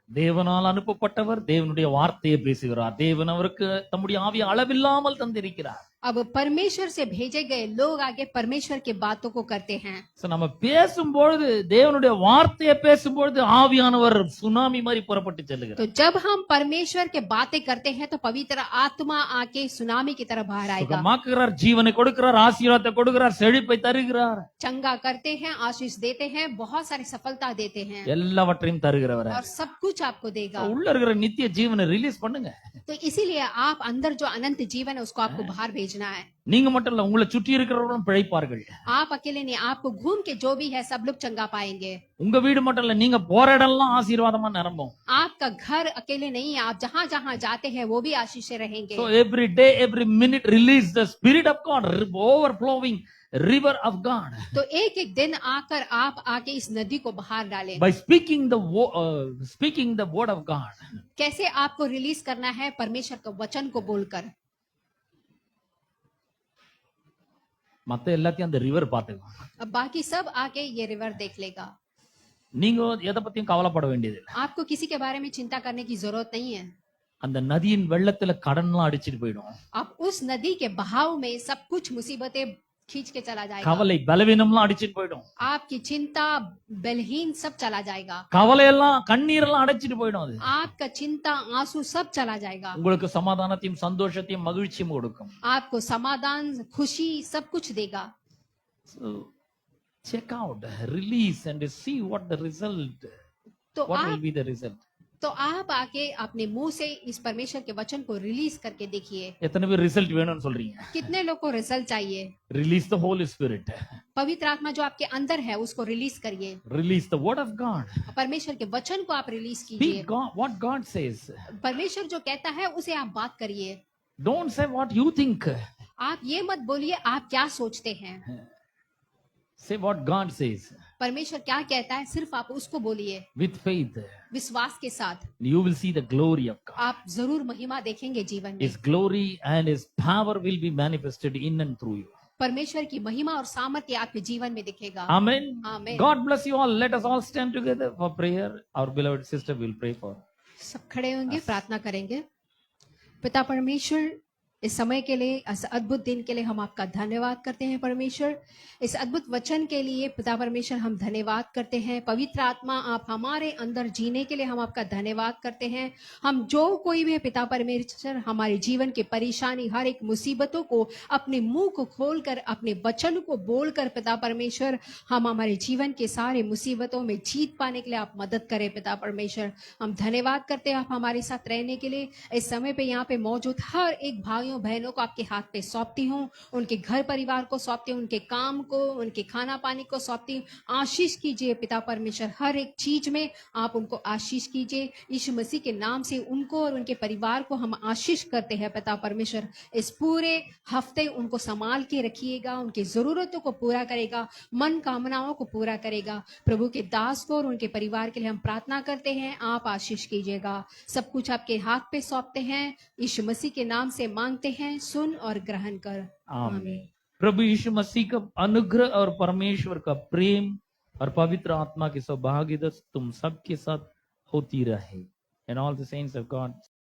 தேவனால் அனுப்பப்பட்டவர் தேவனுடைய வார்த்தையை பேசுகிறார். தேவன் அவருக்கு தம்முடைய ஆவியை அளவில்லாமல் தந்திருக்கிறார். अब परमेश्वर से भेजे गए लोग आगे परमेश्वर के बातों को करते हैं। சோ நம்ம பேசும்பொழுது தேவனுடைய வார்த்தையை பேசும்பொழுது ஆவியானவர் சுனாமி மாதிரி புறப்பட்டு செல்லுகிறார். तो जब हम परमेश्वर के बातें करते हैं तो पवित्र आत्मा आके सुनामी की तरह बाहर आएगा। சுகமாக்குகிறார், ஜீவனை கொடுக்கிறார், ஆசீர்வாதத்தை கொடுக்கிறார், செழிப்பை தருகிறார். चंगा करते हैं, आशीष देते हैं, बहुत सारी सफलता देते हैं எல்லாவற்றையும் தருகிறவர். और सब कुछ आपको देगा। உள்ள இருக்கிற நித்திய ஜீவனை ரிலீஸ் பண்ணுங்க. तो इसीलिए आप अंदर जो अनंत जीवन है उसको आपको बाहर भेजना है। நீங்க மட்டும் இல்ல, உங்களை சுற்றி இருக்கிறவர்களும் பிழைப்பார்கள். आप अकेले नहीं, आपको घूम के जो भी है सब लोग चंगा पाएंगे। உங்க வீடு மட்டும் இல்ல, நீங்க போற இடம்லாம் ஆசீர்வாதமா நிரம்பும். आपका घर अकेले नहीं है, आप जहाँ जहाँ जाते हैं वो भी आशीष से रहेंगे। So every day, every minute release the spirit of God, overflowing river of God. तो एक एक दिन आकर आप आके इस नदी को बाहर डालें। By speaking the word of God. कैसे आपको रिलीज करना है? परमेश्वर का वचन को बोलकर। மத்த எல்லாத்தையும் அந்த ரிவர் பாத்துக்கும். अब बाकी सब आके ये रिवर देख लेगा। நீங்க எதை பத்தியும் கவலைப்பட வேண்டியது இல்லை. आपको किसी के बारे में चिंता करने की जरूरत नहीं है। அந்த நதியின் வெள்ளத்துல கடன்லாம் அடிச்சிட்டு போயிடும். अब उस नदी के बहाव में सब कुछ मुसीबतें खींच के चला जाएगा। கவலை பலவீனம்லாம் அடிச்சிட்டு போயிடும். आपकी चिंता बलहीन सब चला जाएगा। கவலை எல்லாம் கண்ணீர் எல்லாம் அடைச்சிட்டு போயிடும். அது आपका चिंता आंसू सब चला जाएगा। உங்களுக்கு சமாதானத்தையும் சந்தோஷத்தையும் மகிழ்ச்சியும் கொடுக்கும். आपको समाधान, खुशी सब कुछ देगा। So check out, release and see what the result. तो What will आप be the result? तो आप आके अपने मुंह से इस परमेश्वर के वचन को रिलीज करके देखिए। எத்தனை பேர் ரிசல்ட் வேணும்னு சொல்றீங்க? कितने लोग को रिजल्ट चाहिए? Release the Holy Spirit. पवित्र आत्मा जो आपके अंदर है उसको रिलीज करिए। Release the word of God. परमेश्वर के वचन को आप रिलीज Speak कीजिए। God, what God says. परमेश्वर जो कहता है उसे आप बात करिए। Don't say what you think. आप ये मत बोलिए आप क्या सोचते हैं। Say what God says. परमेश्वर क्या कहता है सिर्फ आप उसको बोलिए With faith, विश्वास के साथ। you will see the glory of God. आप जरूर महिमा देखेंगे जीवन में। His glory and His power will be manifested in and through you. परमेश्वर की महिमा और सामर्थ्य आपके जीवन में दिखेगा। Amen. Amen. God bless you all. Let us all stand together for prayer. Our beloved sister will pray for. सब खड़े होंगे, प्रार्थना करेंगे। पिता परमेश्वर, इस समय के लिए, इस अद्भुत दिन के लिए हम आपका धन्यवाद करते हैं परमेश्वर। इस अद्भुत वचन के लिए पिता परमेश्वर हम धन्यवाद करते हैं। पवित्र आत्मा आप हमारे अंदर जीने के लिए हम आपका धन्यवाद करते हैं। हम जो कोई भी पिता परमेश्वर हमारे जीवन की परेशानी, हर एक मुसीबतों को अपने मुंह को खोलकर अपने वचन को बोलकर पिता परमेश्वर हम हमारे जीवन के सारे मुसीबतों में जीत पाने के लिए आप मदद करें पिता परमेश्वर। हम धन्यवाद करते हैं आप हमारे साथ रहने के लिए। इस समय पे यहाँ पे मौजूद हर एक भाइयों बहनों को आपके हाथ पे सौंपती हूँ। उनके घर परिवार को सौंपती हूँ, उनके काम को, उनके खाना पानी को सौंपती हूँ। आशीष कीजिए पिता परमेश्वर, हर एक चीज में आप उनको आशीष कीजिए। यीशु मसीह के नाम से उनको और उनके परिवार को हम आशीष करते हैं पिता परमेश्वर। इस पूरे हफ्ते उनको संभाल के रखिएगा, उनकी जरूरतों को पूरा करेगा, मन कामनाओं को पूरा करेगा। प्रभु के दास को और उनके परिवार के लिए हम प्रार्थना करते हैं, आप आशीष कीजिएगा। सब कुछ आपके हाथ पे सौंपते हैं, यीशु मसीह के नाम से मांगते हैं, सुन और ग्रहण कर। Amen. प्रभु यीशु मसीह का अनुग्रह और परमेश्वर का प्रेम और पवित्र आत्मा की सौभाग्यता तुम सबके साथ होती रहे। And all the saints of God